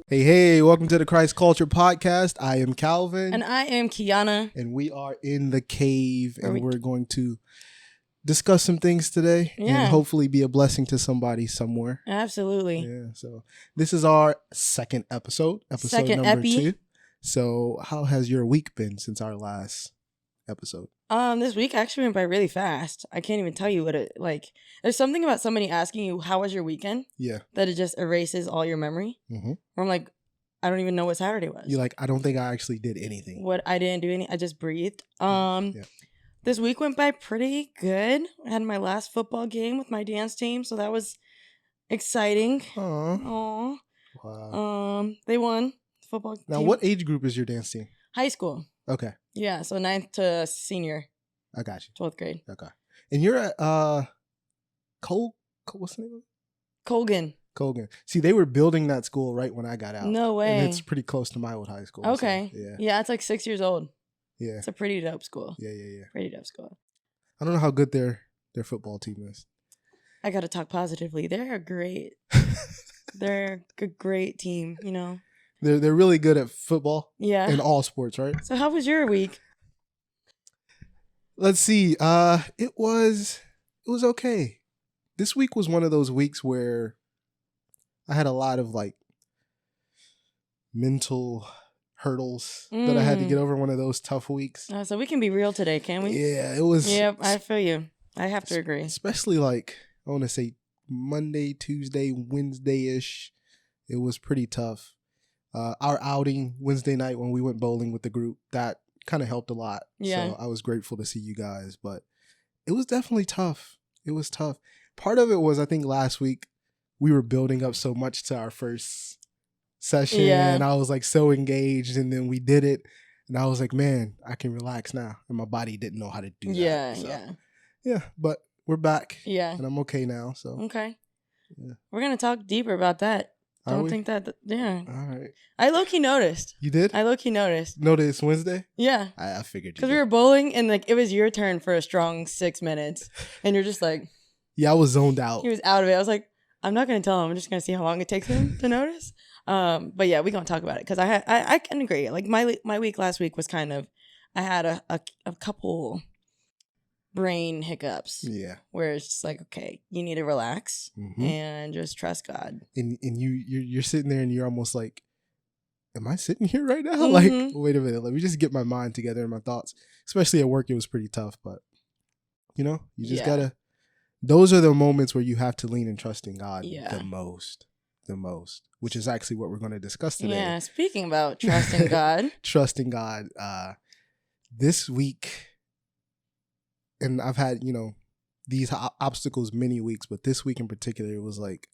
Hey, welcome to the Christ Culture Podcast. I am Calvin. And I am Kiana. And we are in the cave, and we're going to discuss some things today and hopefully be a blessing to somebody somewhere. Absolutely. Yeah, so this is our second episode number 2. So how has your week been since our last episode? This week actually went by really fast. I can't even tell you what it like. There's something about somebody asking you, how was your weekend? Yeah. That it just erases all your memory. Mm-hmm. Or I'm like, I don't even know what Saturday was. You're like, I don't think I actually did anything. I didn't do any. I just breathed. This week went by pretty good. I had my last football game with my dance team, so that was exciting. Aww. Wow. They won the football Now, team. what age group is your dance team? High school. Okay. Yeah, so 9th to senior. I got you. 12th grade. Okay. And you're at what's the name of it? Colgan. See, they were building that school right when I got out. No way. And it's pretty close to my old high school. Okay. So, yeah, it's like 6 years old. Yeah. It's a pretty dope school. Yeah. Pretty dope school. I don't know how good their football team is. I got to talk positively. They're great. They're a great team, you know. They're really good at football. Yeah. In all sports, right? So how was your week? Let's see. It was okay. This week was one of those weeks where I had a lot of like mental hurdles that I had to get over. One of those tough weeks. So we can be real today, can we? Yeah, it was. Yep, I feel you. I have to agree. Especially like, I want to say Monday, Tuesday, Wednesday-ish. It was pretty tough. Our outing Wednesday night when we went bowling with the group, that kind of helped a lot. Yeah. So I was grateful to see you guys, but it was definitely tough. It was tough. Part of it was, I think last week we were building up so much to our first session, and I was like so engaged, and then we did it, and I was like, man, I can relax now. And my body didn't know how to do that. Yeah, but we're back. Yeah. And I'm okay now. So okay. Yeah. We're gonna talk deeper about that. Don't think that. Yeah. All right. I low-key noticed. You did? I low-key noticed. Noticed Wednesday? Yeah. I figured you because we were bowling and like it was your turn for a strong 6 minutes, and you're just like. Yeah, I was zoned out. He was out of it. I was like, I'm not gonna tell him. I'm just gonna see how long it takes him to notice. But yeah, we're gonna talk about it because I can agree. Like my week last week was kind of, I had a couple brain hiccups. Yeah. Where it's just like, okay, you need to relax and just trust God. And you're sitting there and you're almost like, am I sitting here right now? Like, wait a minute, let me just get my mind together and my thoughts. Especially at work, it was pretty tough, but you know, you just gotta. Those are the moments where you have to lean and trust in God the most, which is actually what we're going to discuss today. Yeah, speaking about trusting God. Trusting God. This week, and I've had, these obstacles many weeks, but this week in particular, it was like,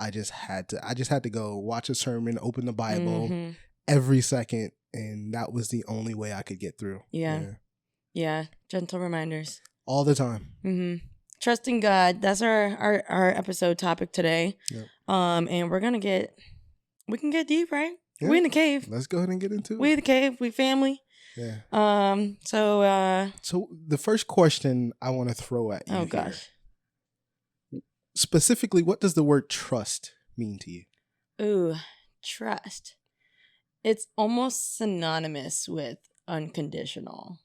I just had to go watch a sermon, open the Bible every second, and that was the only way I could get through. Yeah. Gentle reminders. All the time. Trusting God. That's our episode topic today. Yep. And we can get deep, right? Yeah. We in the cave. Let's go ahead and get into it. We in the cave. We family. Yeah. So the first question I want to throw at you. Oh gosh. Specifically, what does the word trust mean to you? Ooh, trust. It's almost synonymous with unconditional.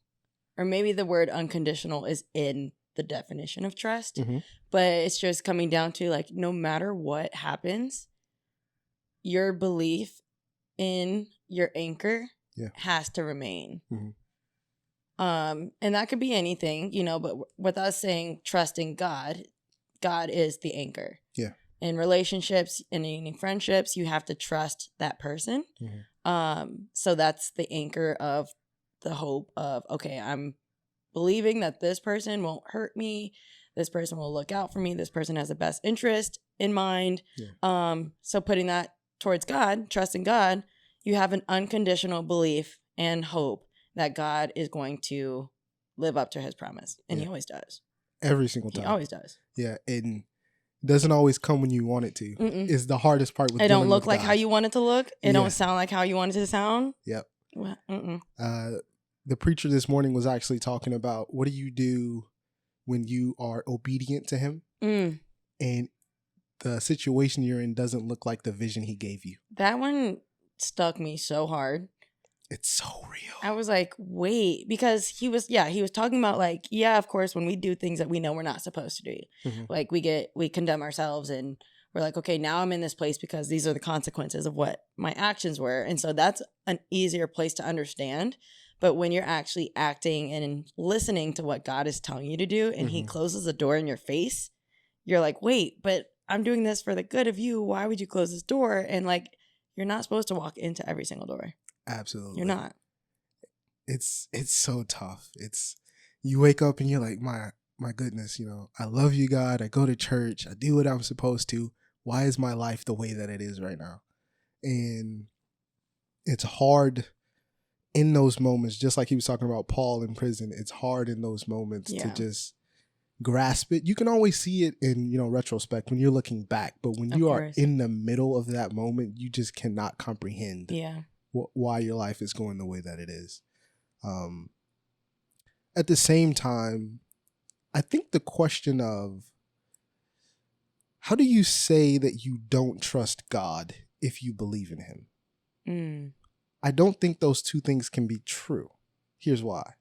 Or maybe the word unconditional is in the definition of trust, but it's just coming down to like, no matter what happens, your belief in your anchor has to remain. And that could be anything, but with us saying trusting God, God is the anchor. Yeah. In relationships and in friendships, you have to trust that person. So that's the anchor of the hope of, okay, I'm believing that this person won't hurt me, this person will look out for me, this person has the best interest in mind. So putting that towards God, trusting God, you have an unconditional belief and hope that God is going to live up to his promise. And he always does. Every single time. He always does. Yeah. And it doesn't always come when you want it to. It's the hardest part with it. Don't look like God. How you want it to look. It don't sound like how you want it to sound. Yep. The preacher this morning was actually talking about, what do you do when you are obedient to him and the situation you're in doesn't look like the vision he gave you? That one stuck me so hard. It's so real. I was like, wait, because he was talking about like, yeah, of course, when we do things that we know we're not supposed to do, like we condemn ourselves and we're like, okay, now I'm in this place because these are the consequences of what my actions were. And so that's an easier place to understand. But when you're actually acting and listening to what God is telling you to do and he closes the door in your face, you're like, wait, but I'm doing this for the good of you. Why would you close this door? And like, you're not supposed to walk into every single door. Absolutely. You're not. It's so tough. You wake up and you're like, my goodness, I love you, God. I go to church. I do what I'm supposed to. Why is my life the way that it is right now? And it's hard in those moments, just like he was talking about Paul in prison. It's hard in those moments to just grasp it. You can always see it in, retrospect when you're looking back. But when you are in the middle of that moment, you just cannot comprehend why your life is going the way that it is. At the same time, I think the question of how do you say that you don't trust God if you believe in him? I don't think those two things can be true. Here's why.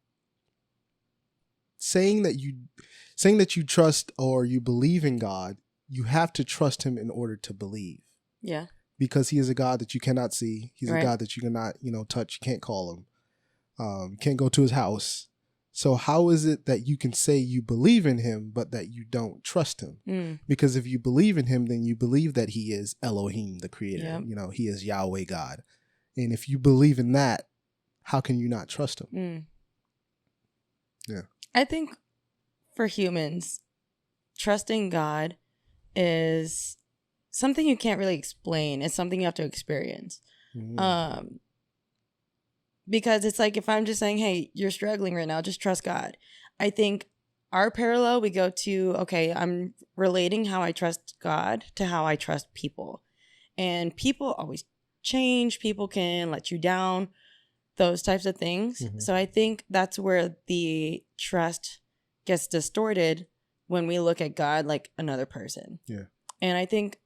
Saying that you trust or you believe in God, you have to trust him in order to believe. Yeah. Because he is a God that you cannot see. He's a God that you cannot, touch. You can't call him. You can't go to his house. So how is it that you can say you believe in him, but that you don't trust him? Because if you believe in him, then you believe that he is Elohim, the creator. Yep. He is Yahweh God. And if you believe in that, how can you not trust him? Yeah. I think for humans, trusting God is something you can't really explain. It's something you have to experience. Because it's like if I'm just saying, hey, you're struggling right now, just trust God. I think our parallel, we go to, okay, I'm relating how I trust God to how I trust people. And people always change. People can let you down, those types of things. So I think that's where the trust gets distorted when we look at God like another person. Yeah. And I think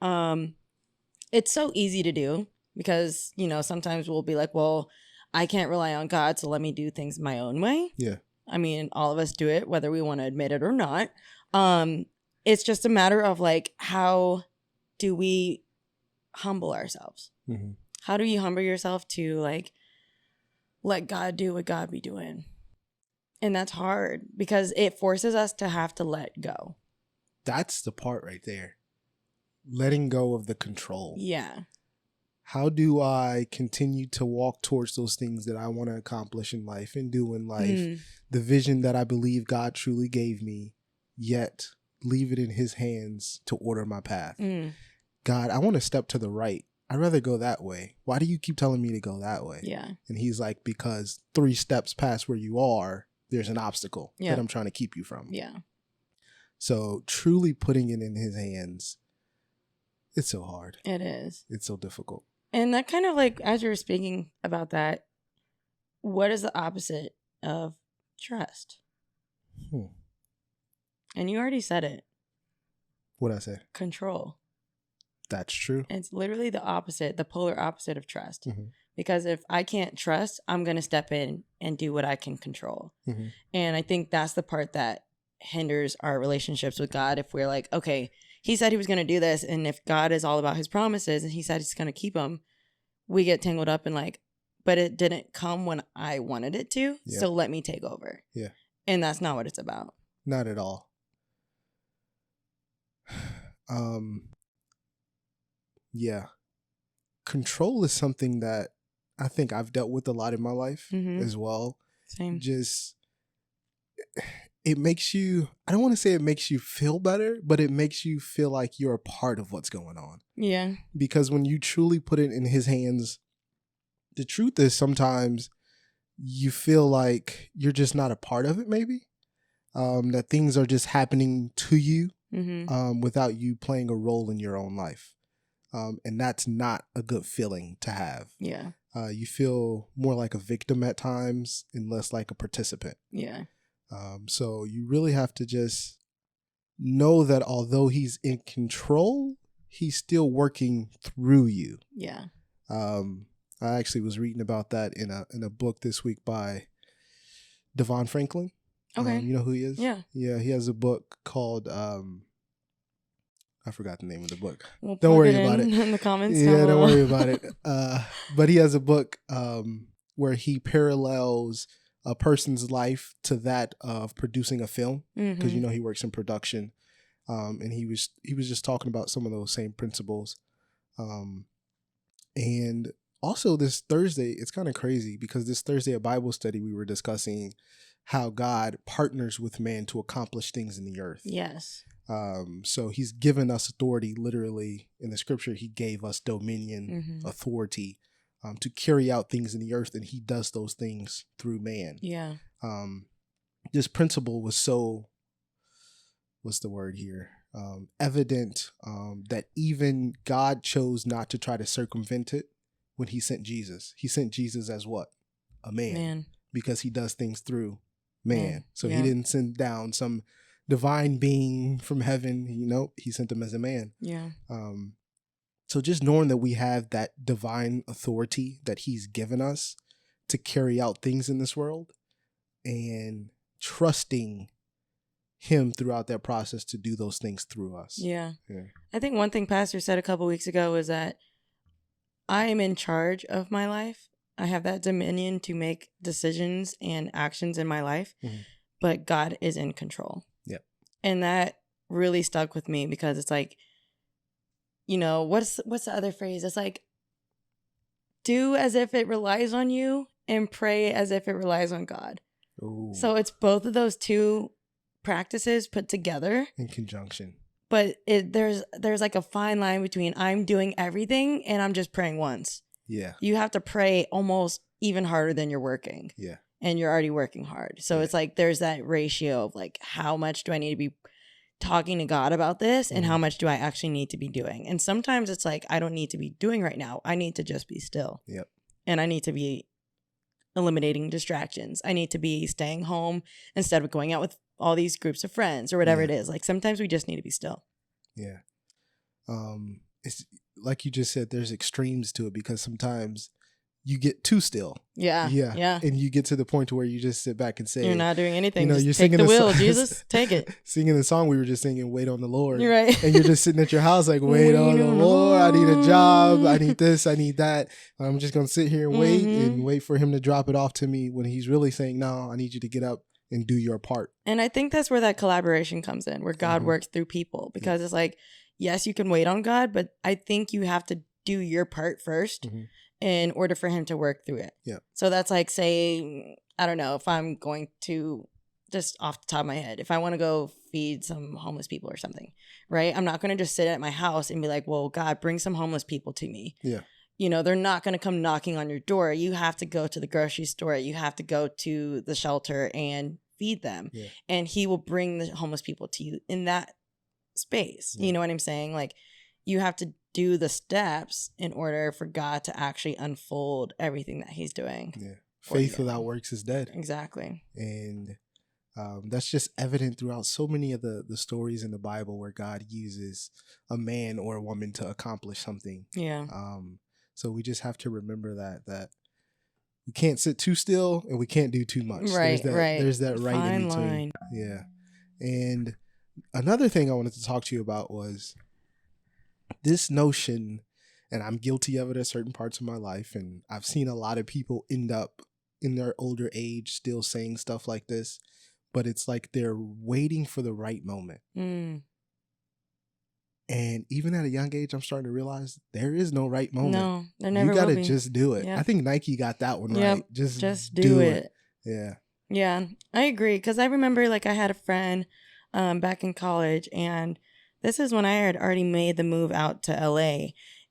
it's so easy to do because, sometimes we'll be like, well, I can't rely on God, so let me do things my own way. Yeah. I mean, all of us do it, whether we want to admit it or not. It's just a matter of like, how do we humble ourselves? How do you humble yourself to like, let God do what God be doing? And that's hard because it forces us to have to let go. That's the part right there. Letting go of the control. Yeah. How do I continue to walk towards those things that I want to accomplish in life and do in life? The vision that I believe God truly gave me, yet leave it in his hands to order my path. God, I want to step to the right. I'd rather go that way. Why do you keep telling me to go that way? Yeah. And he's like, because 3 steps past where you are, there's an obstacle that I'm trying to keep you from. Yeah. So truly putting it in his hands, it's so hard. It is. It's so difficult. And that kind of like, as you were speaking about that, what is the opposite of trust? And you already said it. What'd I say? Control. That's true. It's literally the opposite, the polar opposite of trust. Because if I can't trust, I'm going to step in and do what I can control. And I think that's the part that hinders our relationships with God. If we're like, okay, he said he was going to do this. And if God is all about his promises and he said he's going to keep them, we get tangled up in like, but it didn't come when I wanted it to. Yeah. So let me take over. Yeah. And that's not what it's about. Not at all. Yeah. Control is something that I think I've dealt with a lot in my life as well. Same. Just, it makes you, I don't want to say it makes you feel better, but it makes you feel like you're a part of what's going on. Yeah. Because when you truly put it in his hands, the truth is sometimes you feel like you're just not a part of it, maybe. That things are just happening to you without you playing a role in your own life. And that's not a good feeling to have. Yeah. You feel more like a victim at times and less like a participant. Yeah. So you really have to just know that although he's in control, he's still working through you. Yeah. I actually was reading about that in a book this week by Devon Franklin. Okay. You know who he is? Yeah. Yeah, he has a book called I forgot the name of the book. We'll don't worry it about it in the comments. Yeah, don't worry about it. But he has a book where he parallels a person's life to that of producing a film, because you know he works in production, and he was just talking about some of those same principles. And also this Thursday, it's kind of crazy because this Thursday at Bible study we were discussing how God partners with man to accomplish things in the earth. Yes. So he's given us authority. Literally in the scripture, he gave us dominion, authority, to carry out things in the earth, and he does those things through man. Yeah. This principle was so, what's the word here? Evident, that even God chose not to try to circumvent it when he sent Jesus. He sent Jesus as what? A man. Because he does things through man. So he didn't send down some divine being from heaven. He sent him as a man. Yeah. So just knowing that we have that divine authority that he's given us to carry out things in this world, and trusting him throughout that process to do those things through us. Yeah. I think one thing Pastor said a couple weeks ago was that I am in charge of my life. I have that dominion to make decisions and actions in my life, but God is in control. Yep. And that really stuck with me because it's like, what's the other phrase? It's like, do as if it relies on you and pray as if it relies on God. Ooh. So it's both of those two practices put together in conjunction. But there's like a fine line between I'm doing everything and I'm just praying once. Yeah. You have to pray almost even harder than you're working. Yeah. And you're already working hard. So it's like there's that ratio of like, how much do I need to be talking to God about this and how much do I actually need to be doing? And sometimes it's like, I don't need to be doing right now. I need to just be still. Yep. And I need to be eliminating distractions. I need to be staying home instead of going out with all these groups of friends or whatever it is. Like sometimes we just need to be still. Yeah. It's like you just said, there's extremes to it because sometimes you get too still. Yeah. And you get to the point to where you just sit back and say, you're not doing anything. Just you're take singing the wheel, Jesus, take it. Singing the song we were just singing, Wait on the Lord. You're right. And you're just sitting at your house like, wait on the Lord. I need a job. I need this. I need that. I'm just going to sit here and wait for him to drop it off to me when he's really saying, no, I need you to get up and do your part. And I think that's where that collaboration comes in, where God works through people, because it's like, yes, you can wait on God, but I think you have to do your part first in order for him to work through it. Yeah. So that's like, say, I don't know, if I'm going to, just off the top of my head, if I want to go feed some homeless people or something, right? I'm not going to just sit at my house and be like, well, God, bring some homeless people to me. Yeah. They're not going to come knocking on your door. You have to go to the grocery store. You have to go to the shelter and feed them. Yeah. And he will bring the homeless people to you in that space. Yeah. You know what I'm saying? Like, you have to do the steps in order for God to actually unfold everything that he's doing. Yeah. Faith without works is dead. Exactly. And that's just evident throughout so many of the stories in the Bible where God uses a man or a woman to accomplish something. Yeah. So we just have to remember that we can't sit too still and we can't do too much. Right, There's that right fine in between. line. Yeah. And another thing I wanted to talk to you about was this notion, and I'm guilty of it at certain parts of my life, and I've seen a lot of people end up in their older age still saying stuff like this, but it's like they're waiting for the right moment. And even at a young age, I'm starting to realize there is no right moment. No, there never will be. You got to just do it. Yep. I think Nike got that one right. Just do it. Yeah. Yeah, I agree. Because I remember, like, I had a friend back in college, and this is when I had already made the move out to LA.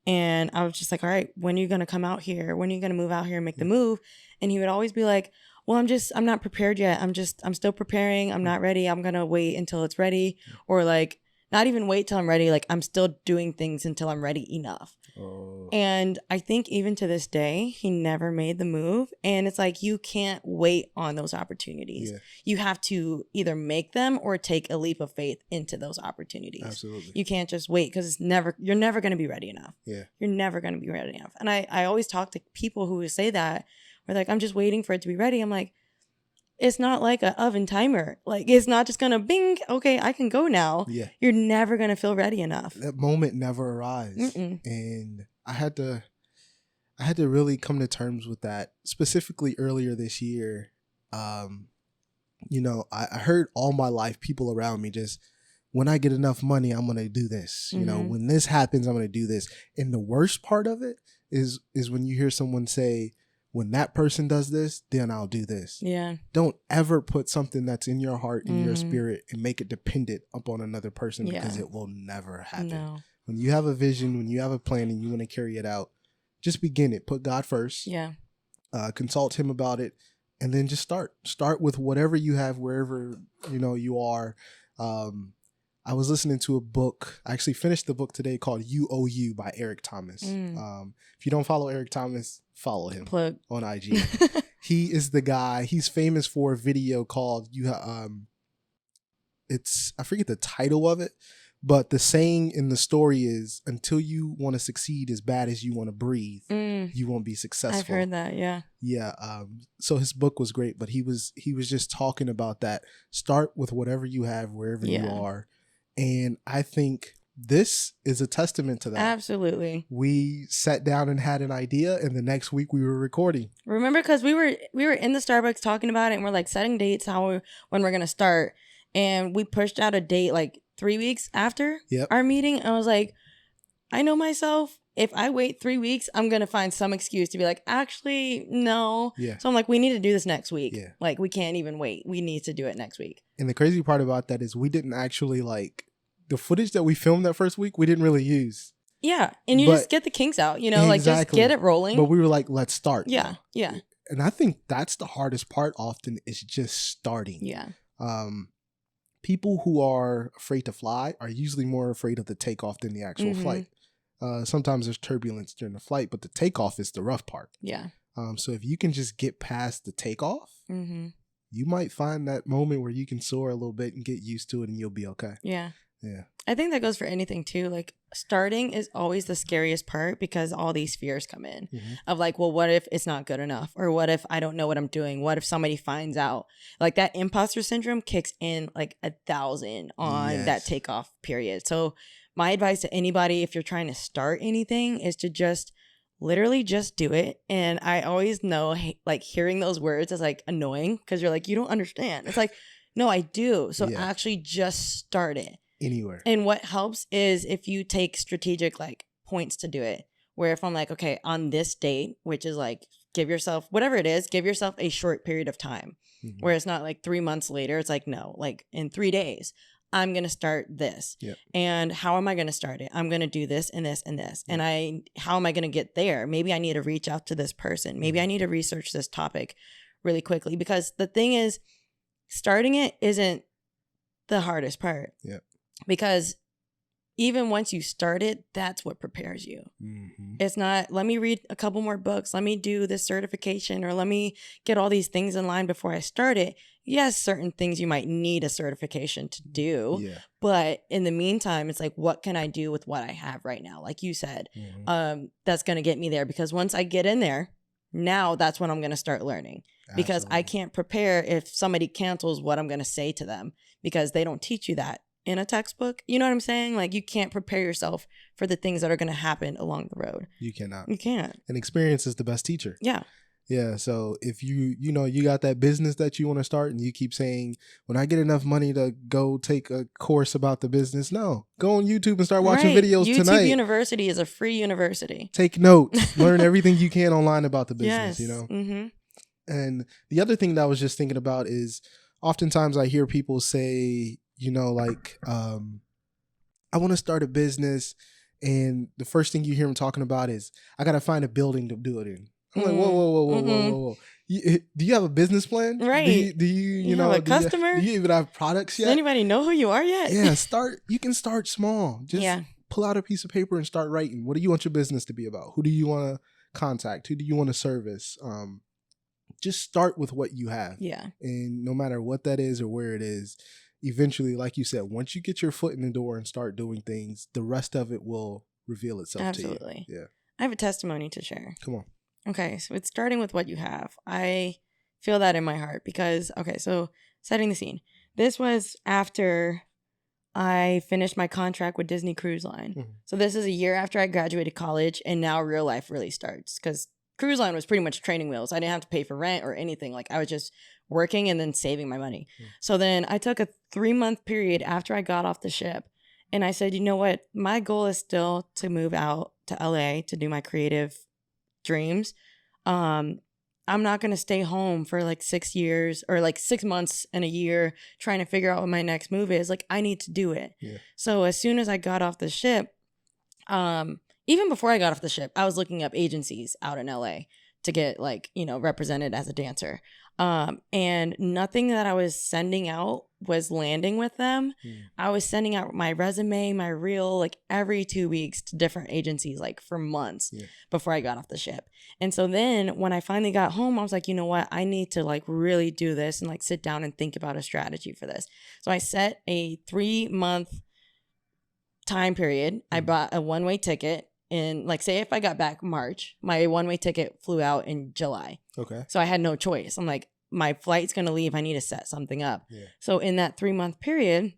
And I was just like, all right, when are you going to come out here? When are you going to move out here and make the move? And he would always be like, well, I'm not prepared yet. I'm still preparing. I'm not ready. I'm going to wait until it's ready. Or like, not even wait till I'm ready. Like, I'm still doing things until I'm ready enough. Oh. And I think even to this day, he never made the move. And it's like, you can't wait on those opportunities. Yeah. You have to either make them or take a leap of faith into those opportunities. Absolutely. You can't just wait because you're never going to be ready enough. Yeah. You're never going to be ready enough. And I always talk to people who say that, where like, I'm just waiting for it to be ready. I'm like, it's not like an oven timer. Like, it's not just going to bing, okay, I can go now. Yeah. You're never going to feel ready enough. That moment never arrives. And I had to really come to terms with that, specifically earlier this year. You know, I heard all my life people around me just, when I get enough money, I'm going to do this. You know, when this happens, I'm going to do this. And the worst part of it is when you hear someone say, when that person does this, then I'll do this. Yeah. Don't ever put something that's in your heart, in your spirit, and make it dependent upon another person, because it will never happen. No. When you have a vision, when you have a plan and you want to carry it out, just begin it. Put God first. Yeah. Consult him about it, and then just start. Start with whatever you have, wherever you are. I was listening to a book. I actually finished the book today called You by Eric Thomas. If you don't follow Eric Thomas, follow him on IG. He is the guy. He's famous for a video called I forget the title of it, but the saying in the story is, until you want to succeed as bad as you want to breathe, you won't be successful. I've heard that. Yeah. Yeah. So his book was great, but he was just talking about that. Start with whatever you have, wherever you are. And I think this is a testament to that. Absolutely. We sat down and had an idea, and the next week we were recording. Remember, because we were in the Starbucks talking about it, and we're like setting dates when we're gonna start, and we pushed out a date like 3 weeks after our meeting. I was like, I know myself. If I wait 3 weeks, I'm gonna find some excuse to be like, actually, no. Yeah. So I'm like, we need to do this next week. Yeah. Like, we can't even wait. We need to do it next week. And the crazy part about that is we didn't actually the footage that we filmed that first week, we didn't really use. Yeah. And you just get the kinks out, like just get it rolling. But we were like, let's start. Yeah. Yeah. And I think that's the hardest part often, is just starting. Yeah. People who are afraid to fly are usually more afraid of the takeoff than the actual flight. Sometimes there's turbulence during the flight, but the takeoff is the rough part. Yeah. So if you can just get past the takeoff, you might find that moment where you can soar a little bit and get used to it, and you'll be okay. Yeah. Yeah. I think that goes for anything too. Like, starting is always the scariest part, because all these fears come in of like, well, what if it's not good enough? Or what if I don't know what I'm doing? What if somebody finds out? Like, that imposter syndrome kicks in like 1,000 on that takeoff period. So my advice to anybody, if you're trying to start anything, is to just literally just do it. And I always know, like, hearing those words is like annoying, because you're like, you don't understand. It's like, no, I do. So actually just start it. Anywhere. And what helps is if you take strategic like points to do it, where if I'm like, okay, on this date, which is like, give yourself whatever it is, give yourself a short period of time, where it's not like 3 months later. It's like, no, like in 3 days, I'm going to start this. And how am I going to start it? I'm going to do this and this and this. And how am I going to get there? Maybe I need to reach out to this person. Maybe I need to research this topic really quickly, because the thing is, starting it isn't the hardest part. Because even once you start it, that's what prepares you. It's not, let me read a couple more books, let me do this certification, or let me get all these things in line before I start it. Yes, certain things you might need a certification to do. But in the meantime, it's like, what can I do with what I have right now? Like you said, that's going to get me there. Because once I get in there, now that's when I'm going to start learning. Because I can't prepare if somebody cancels what I'm going to say to them, because they don't teach you that in a textbook. You know what I'm saying? Like, you can't prepare yourself for the things that are going to happen along the road. You cannot. You can't. And experience is the best teacher. Yeah. Yeah. So if you got that business that you want to start, and you keep saying, when I get enough money to go take a course about the business, no, go on YouTube and start watching videos YouTube tonight. YouTube University is a free university. Take notes, learn everything you can online about the business, And the other thing that I was just thinking about is, oftentimes I hear people say, I want to start a business, and the first thing you hear them talking about is, I got to find a building to do it in. I'm like, whoa. Do you have a business plan? Right. Do you have a customer? Do you even have products yet? Does anybody know who you are yet? Yeah, you can start small. pull out a piece of paper and start writing. What do you want your business to be about? Who do you want to contact? Who do you want to service? Just start with what you have. Yeah. And no matter what that is or where it is, eventually, like you said, once you get your foot in the door and start doing things, the rest of it will reveal itself Absolutely. to you. Yeah. I have a testimony to share. Come on. Okay, so it's starting with what you have. I feel that in my heart because, okay, so setting the scene. This was after I finished my contract with Disney Cruise Line. Mm-hmm. So this is a year after I graduated college, and now real life really starts because Cruise Line was pretty much training wheels. I didn't have to pay for rent or anything. Like, I was just working and then saving my money. Mm-hmm. So then I took a 3-month period after I got off the ship, and I said, you know what? My goal is still to move out to LA to do my creative dreams. I'm not going to stay home for like 6 years or like 6 months and a year trying to figure out what my next move is. Like, I need to do it. Yeah. So as soon as I got off the ship, even before I got off the ship, I was looking up agencies out in LA to get like, you know, represented as a dancer. And nothing that I was sending out was landing with them. I was sending out my resume, my reel, like every 2 weeks to different agencies, like for months before I got off the ship. And so then when I finally got home, I was like, you know what? I need to like really do this and like sit down and think about a strategy for this. So I set a 3-month time period. I bought a one-way ticket. And like, say if I got back March, my one-way ticket flew out in July. Okay. So I had no choice. I'm like, my flight's going to leave. I need to set something up. Yeah. So in that 3-month period,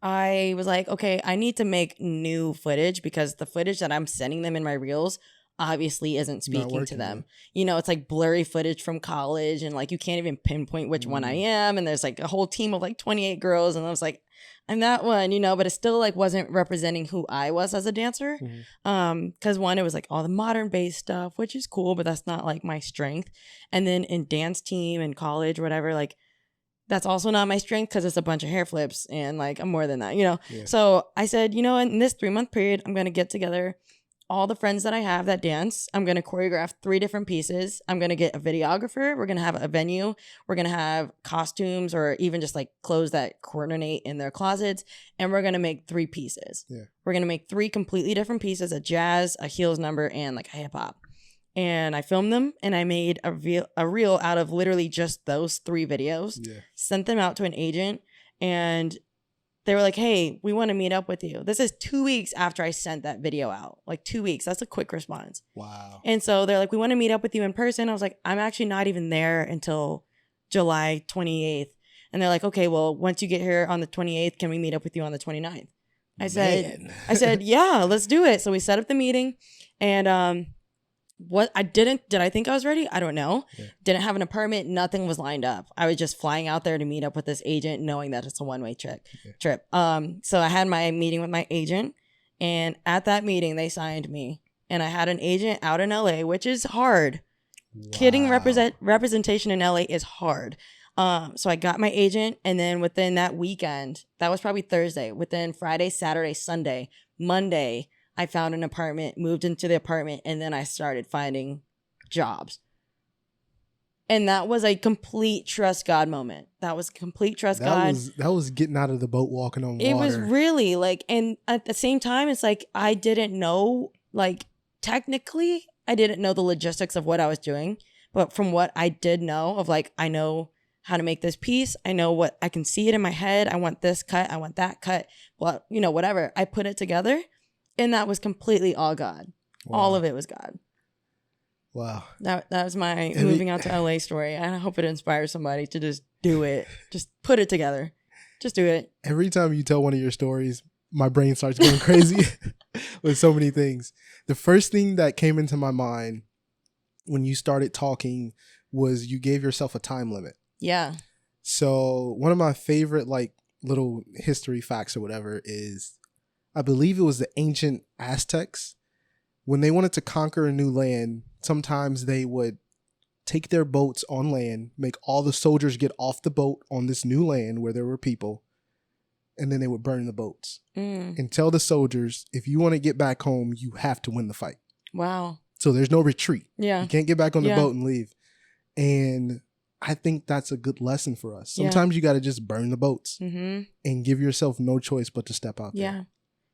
I was like, okay, I need to make new footage because the footage that I'm sending them in my reels obviously isn't speaking to them. You know, it's like blurry footage from college and like you can't even pinpoint which one I am. And there's like a whole team of like 28 girls. And I was like, I'm that one, you know, but it still like wasn't representing who I was as a dancer. Because one, it was like all the modern based stuff, which is cool, but that's not like my strength. And then in dance team and college, whatever, like that's also not my strength because it's a bunch of hair flips and like I'm more than that, you know? Yeah. So I said, you know, in this 3-month period, I'm going to get together all the friends that I have that dance. I'm going to choreograph 3 different pieces. I'm going to get a videographer. We're going to have a venue. We're going to have costumes or even just like clothes that coordinate in their closets. And we're going to make 3 pieces. Yeah. We're going to make 3 completely different pieces, a jazz, a heels number, and like a hip hop. And I filmed them and I made a reel out of literally just those 3 videos, sent them out to an agent, and they were like, hey, we want to meet up with you. This is 2 weeks after I sent that video out. Like 2 weeks. That's a quick response. Wow. And so they're like, we want to meet up with you in person. I was like, I'm actually not even there until July 28th. And they're like, okay, well, once you get here on the 28th, can we meet up with you on the 29th? I said, yeah, let's do it. So we set up the meeting and, did I think I was ready? I don't know. Yeah. Didn't have an apartment. Nothing was lined up. I was just flying out there to meet up with this agent, knowing that it's a one-way trip. So I had my meeting with my agent, and at that meeting, they signed me. And I had an agent out in LA, which is hard. Wow. Kidding, representation in LA is hard. So I got my agent, and then within that weekend, that was probably Thursday, within Friday, Saturday, Sunday, Monday, I found an apartment, moved into the apartment, and then I started finding jobs. And that was a complete trust God moment. That was complete trust God. That was getting out of the boat, walking on water. It was really like, and at the same time, it's like I didn't know, like technically, I didn't know the logistics of what I was doing. But from what I did know of like, I know how to make this piece. I know what, I can see it in my head. I want this cut. I want that cut. Well, you know, whatever. I put it together. And that was completely all God. Wow. All of it was God. Wow. That was my moving out to LA story. I hope it inspires somebody to just do it. Just put it together. Just do it. Every time you tell one of your stories, my brain starts going crazy with so many things. The first thing that came into my mind when you started talking was you gave yourself a time limit. Yeah. So one of my favorite like little history facts or whatever is, I believe it was the ancient Aztecs. When they wanted to conquer a new land, sometimes they would take their boats on land, make all the soldiers get off the boat on this new land where there were people, and then they would burn the boats and tell the soldiers, if you want to get back home, you have to win the fight. Wow. So there's no retreat. Yeah. You can't get back on the boat and leave. And I think that's a good lesson for us. Sometimes you got to just burn the boats and give yourself no choice but to step out there. Yeah.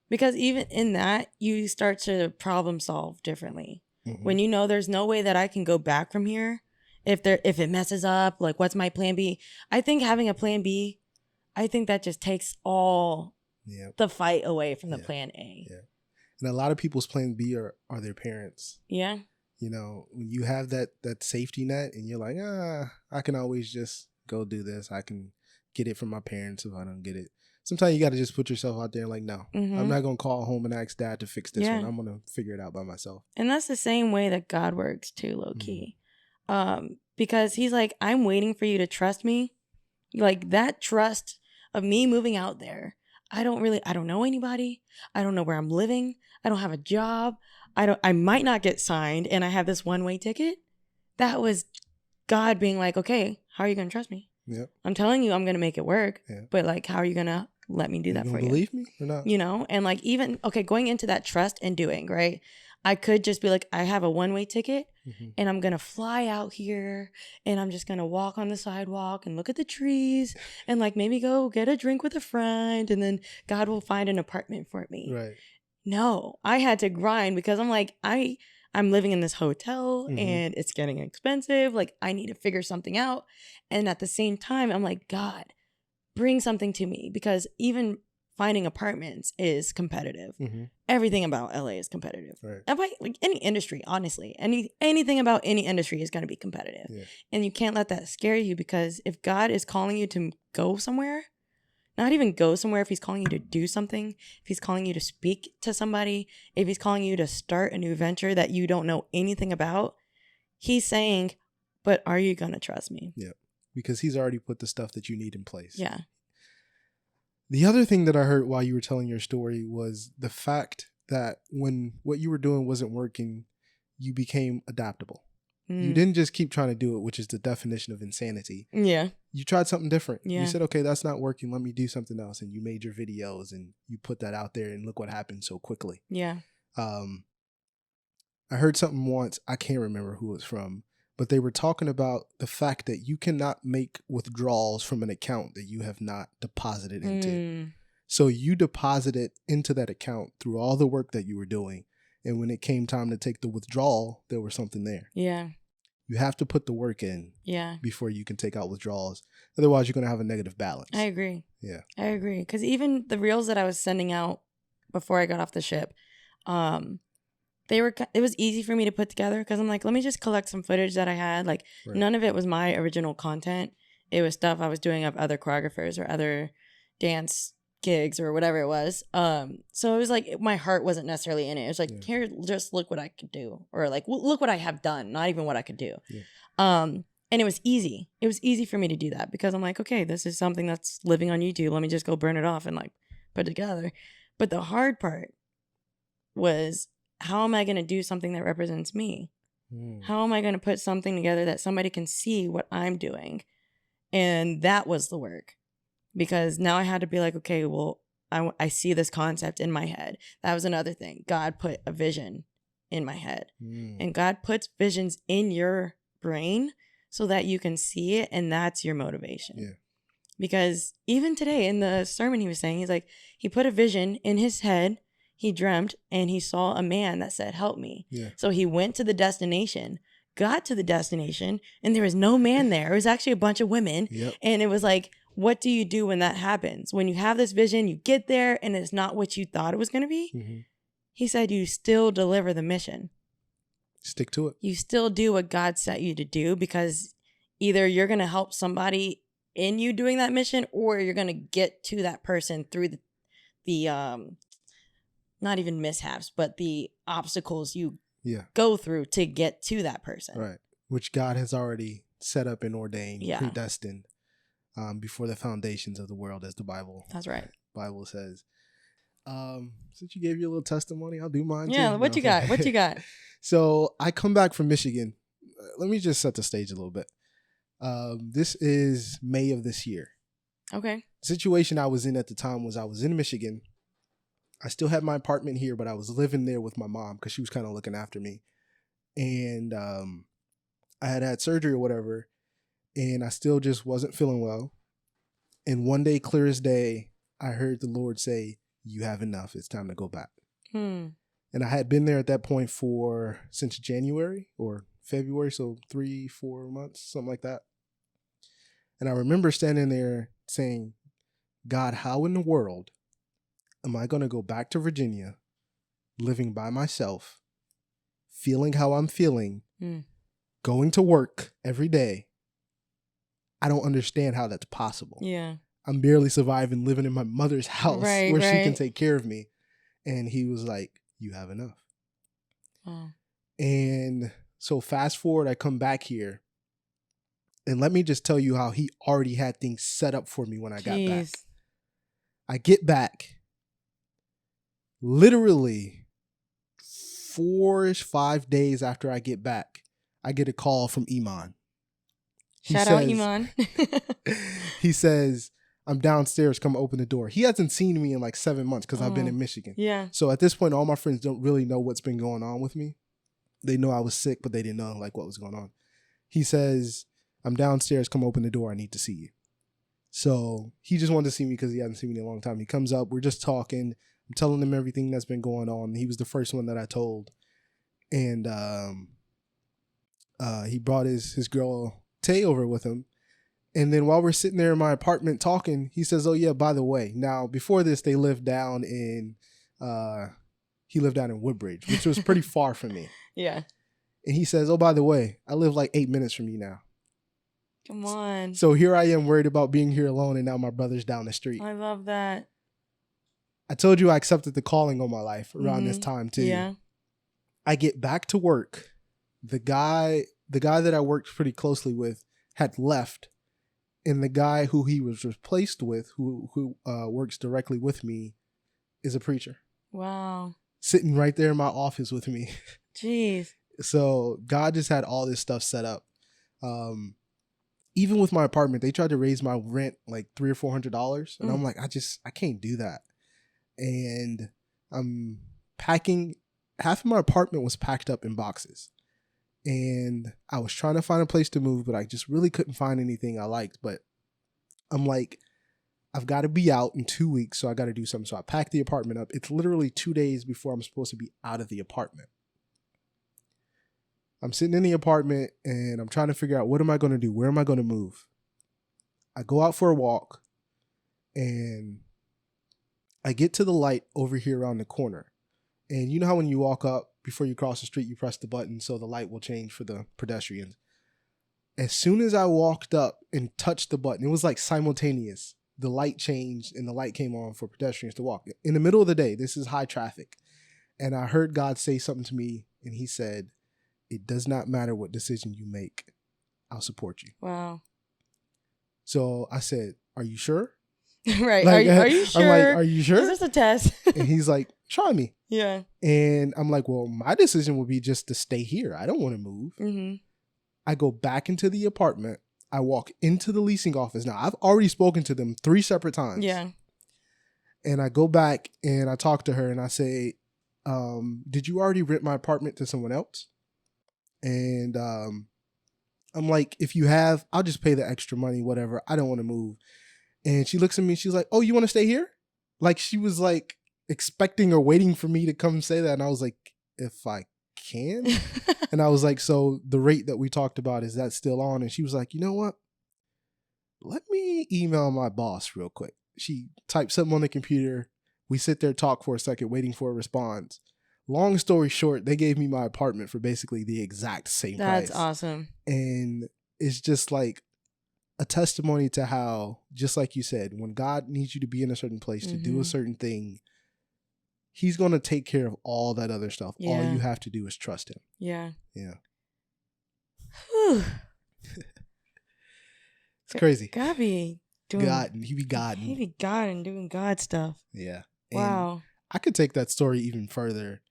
Because even in that, you start to problem solve differently. When you know there's no way that I can go back from here, if it messes up, like what's my plan B? I think having a plan B, I think that just takes all the fight away from the plan A. Yeah. And a lot of people's plan B are their parents. Yeah. You know, when you have that safety net and you're like, I can always just go do this. I can get it from my parents if I don't get it. Sometimes you got to just put yourself out there and like, no, I'm not going to call home and ask dad to fix this one. I'm going to figure it out by myself. And that's the same way that God works too, low key. Because he's like, I'm waiting for you to trust me. Like that trust of me moving out there. I don't know anybody. I don't know where I'm living. I don't have a job. I might not get signed and I have this one-way ticket. That was God being like, okay, how are you going to trust me? Yep. I'm telling you, I'm going to make it work. But like, how are you going to let me do that for you? Believe me or not? You know, and like even, okay, going into that trust and doing, right? I could just be like, I have a one-way ticket and I'm going to fly out here and I'm just going to walk on the sidewalk and look at the trees and like maybe go get a drink with a friend and then God will find an apartment for me. Right. No, I had to grind because I'm like, I'm living in this hotel and it's getting expensive. Like I need to figure something out. And at the same time, I'm like, God, bring something to me because even finding apartments is competitive. Everything about LA is competitive. Right. About like any industry, honestly, anything about any industry is going to be competitive. Yeah. And you can't let that scare you because if God is calling you to go somewhere, not even go somewhere, if he's calling you to do something, if he's calling you to speak to somebody, if he's calling you to start a new venture that you don't know anything about, he's saying, but are you going to trust me? Yeah. Because he's already put the stuff that you need in place. Yeah. The other thing that I heard while you were telling your story was the fact that when what you were doing wasn't working, you became adaptable. You didn't just keep trying to do it, which is the definition of insanity. Yeah. You tried something different. Yeah. You said, okay, that's not working. Let me do something else. And you made your videos and you put that out there and look what happened so quickly. Yeah. I heard something once, I can't remember who it's from, but they were talking about the fact that you cannot make withdrawals from an account that you have not deposited into. So you deposited into that account through all the work that you were doing. And when it came time to take the withdrawal, there was something there. Yeah. You have to put the work in before you can take out withdrawals. Otherwise, you're going to have a negative balance. I agree. Yeah. I agree. Because even the reels that I was sending out before I got off the ship, it was easy for me to put together because I'm like, let me just collect some footage that I had. Like none of it was my original content. It was stuff I was doing of other choreographers or other dance gigs or whatever it was. So it was like my heart wasn't necessarily in it. It was like, here, just look what I could do, or like look what I have done, not even what I could do. And it was easy. It was easy for me to do that because I'm like, okay, this is something that's living on YouTube. Let me just go burn it off and like put it together. But the hard part was, how am I going to do something that represents me? How am I going to put something together that somebody can see what I'm doing? And that was the work. Because now I had to be like, okay, well, I see this concept in my head. That was another thing. God put a vision in my head. And God puts visions in your brain so that you can see it, and that's your motivation. Yeah. Because even today in the sermon he was saying, he's like, he put a vision in his head, he dreamt, and he saw a man that said, help me. Yeah. So he went to the destination, got to the destination, and there was no man there. It was actually a bunch of women. Yep. And it was like, what do you do when that happens? When you have this vision, you get there and it's not what you thought it was going to be. He said, you still deliver the mission. Stick to it. You still do what God set you to do, because either you're going to help somebody in you doing that mission, or you're going to get to that person through the not even mishaps, but the obstacles you go through to get to that person. Right. Which God has already set up and ordained, predestined. Before the foundations of the world, as the Bible. That's right. Bible says. Since you gave your little testimony, I'll do mine too. Yeah, what you got? What you got? So I come back from Michigan. Let me just set the stage a little bit. This is May of this year. Okay. The situation I was in at the time was I was in Michigan. I still had my apartment here, but I was living there with my mom because she was kind of looking after me. And I had surgery or whatever. And I still just wasn't feeling well. And one day, clear as day, I heard the Lord say, you have enough. It's time to go back. Hmm. And I had been there at that point since January or February, so 3-4 months, something like that. And I remember standing there saying, God, how in the world am I going to go back to Virginia, living by myself, feeling how I'm feeling, going to work every day? I don't understand how that's possible. Yeah. I'm barely surviving living in my mother's house where she can take care of me. And he was like, you have enough. Oh. And so fast forward, I come back here. And let me just tell you how he already had things set up for me when I got back. I get back. Literally 4-5 days after I get back, I get a call from Iman. Shout out Iman. He says, I'm downstairs, come open the door. He hasn't seen me in like 7 months because I've been in Michigan. Yeah. So at this point, all my friends don't really know what's been going on with me. They know I was sick, but they didn't know like what was going on. He says, I'm downstairs, come open the door. I need to see you. So he just wanted to see me because he hadn't seen me in a long time. He comes up, we're just talking. I'm telling him everything that's been going on. He was the first one that I told. And he brought his girl Tay over with him. And then while we're sitting there in my apartment talking, he says, oh yeah, by the way, now before this, he lived down in Woodbridge, which was pretty far from me. Yeah. And he says, oh, by the way, I live like 8 minutes from you now. Come on. So here I am worried about being here alone, and now my brother's down the street. I love that. I told you I accepted the calling on my life around this time too. Yeah. I get back to work. The guy that I worked pretty closely with had left. And the guy who he was replaced with, who works directly with me, is a preacher. Wow. Sitting right there in my office with me. Jeez. So God just had all this stuff set up. Even with my apartment, they tried to raise my rent like $300 or $400. And I'm like, I can't do that. And I'm packing. Half of my apartment was packed up in boxes. And I was trying to find a place to move, but I just really couldn't find anything I liked. But I'm like, I've got to be out in 2 weeks, so I got to do something. So I packed the apartment up. It's literally 2 days before I'm supposed to be out of the apartment. I'm sitting in the apartment, and I'm trying to figure out, what am I going to do? Where am I going to move? I go out for a walk, and I get to the light over here around the corner. And you know how when you walk up, before you cross the street, you press the button so the light will change for the pedestrians. As soon as I walked up and touched the button, it was like simultaneous. The light changed and the light came on for pedestrians to walk. In the middle of the day, this is high traffic. And I heard God say something to me, and he said, it does not matter what decision you make. I'll support you. Wow. So I said, are you sure? Right. Like, are you sure? I'm like, are you sure? Is this a test? And he's like, try me. Yeah. And I'm like, well, my decision would be just to stay here. I don't want to move. Mm-hmm. I go back into the apartment. I walk into the leasing office. Now, I've already spoken to them 3 separate times. Yeah. And I go back and I talk to her and I say, did you already rent my apartment to someone else? And I'm like, if you have, I'll just pay the extra money, whatever. I don't want to move. And she looks at me and she's like, oh, you want to stay here? Like, she was like expecting or waiting for me to come say that. And I was like, if I can. And I was like, so the rate that we talked about, is that still on? And she was like, you know what? Let me email my boss real quick. She typed something on the computer. We sit there, talk for a second, waiting for a response. Long story short, they gave me my apartment for basically the exact same price. That's awesome. And it's just like a testimony to how, just like you said, when God needs you to be in a certain place to do a certain thing, he's going to take care of all that other stuff. Yeah. All you have to do is trust him. Yeah. Yeah. Whew. It's crazy. God be doing God. He be God. He be God and doing God stuff. Yeah. And wow. I could take that story even further.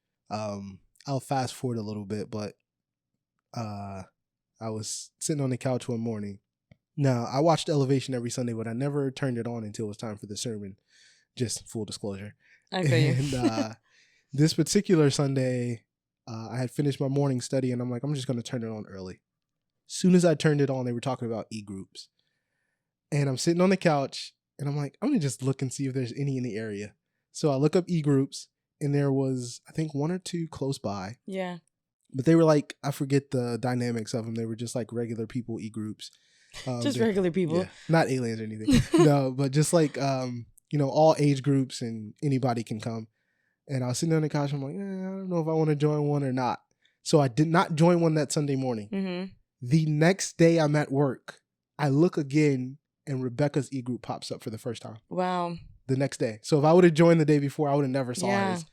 I'll fast forward a little bit, but I was sitting on the couch one morning. Now, I watched Elevation every Sunday, but I never turned it on until it was time for the sermon. Just full disclosure. I feel you. And this particular Sunday, I had finished my morning study, and I'm like, I'm just going to turn it on early. As soon as I turned it on, they were talking about e-groups. And I'm sitting on the couch, and I'm like, I'm going to just look and see if there's any in the area. So I look up e-groups, and there was, I think, 1 or 2 close by. Yeah. But they were like, I forget the dynamics of them. They were just like regular people e-groups. Just regular people. Yeah, not aliens or anything. No, but just like, all age groups and anybody can come. And I was sitting on the couch. I'm like, I don't know if I want to join one or not. So I did not join one that Sunday morning. Mm-hmm. The next day I'm at work. I look again and Rebecca's e-group pops up for the first time. Wow. The next day. So if I would have joined the day before, I would have never saw Yeah. hers.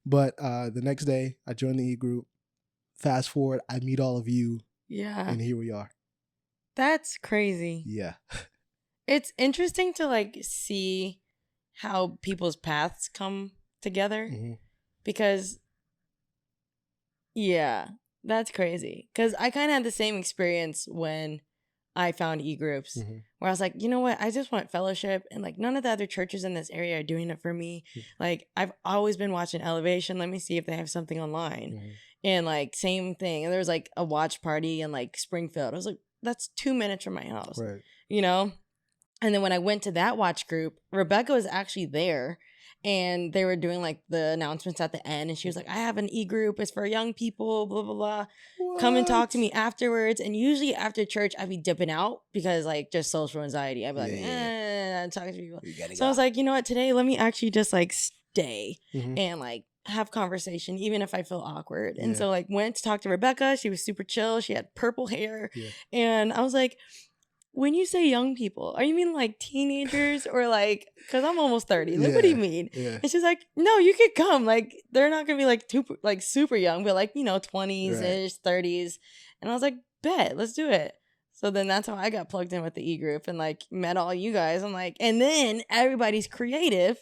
But the next day I joined the e-group. Fast forward, I meet all of you. Yeah. And here we are. That's crazy. Yeah. It's interesting to like see how people's paths come together. Mm-hmm. Because, yeah, that's crazy. Because I kind of had the same experience when I found e-groups, Mm-hmm. where I was like, you know what? I just want fellowship. And like none of the other churches in this area are doing it for me. Mm-hmm. Like I've always been watching Elevation. Let me see if they have something online. Mm-hmm. And like same thing. And there was like a watch party in like Springfield. I was like, that's 2 minutes from my house. Right. You know? And then when I went to that watch group, Rebecca was actually there. And they were doing like the announcements at the end. And she was like, I have an e-group. It's for young people, blah, blah, blah. What? Come and talk to me afterwards. And usually after church, I'd be dipping out because like just social anxiety. I'd be like, talking to people. So I was like, you know what? Today, let me actually just like stay and like have conversation, even if I feel awkward. And so like went to talk to Rebecca. She was super chill. She had purple hair. Yeah. And I was like, when you say young people, are you mean like teenagers or like, because I'm almost 30. Like, what do you mean? Yeah. And she's like, no, you could come. Like, they're not going to be like super young, but like, 20s-ish, 30s. And I was like, bet, let's do it. So then that's how I got plugged in with the e-group and like met all you guys. I'm like, and then everybody's creative.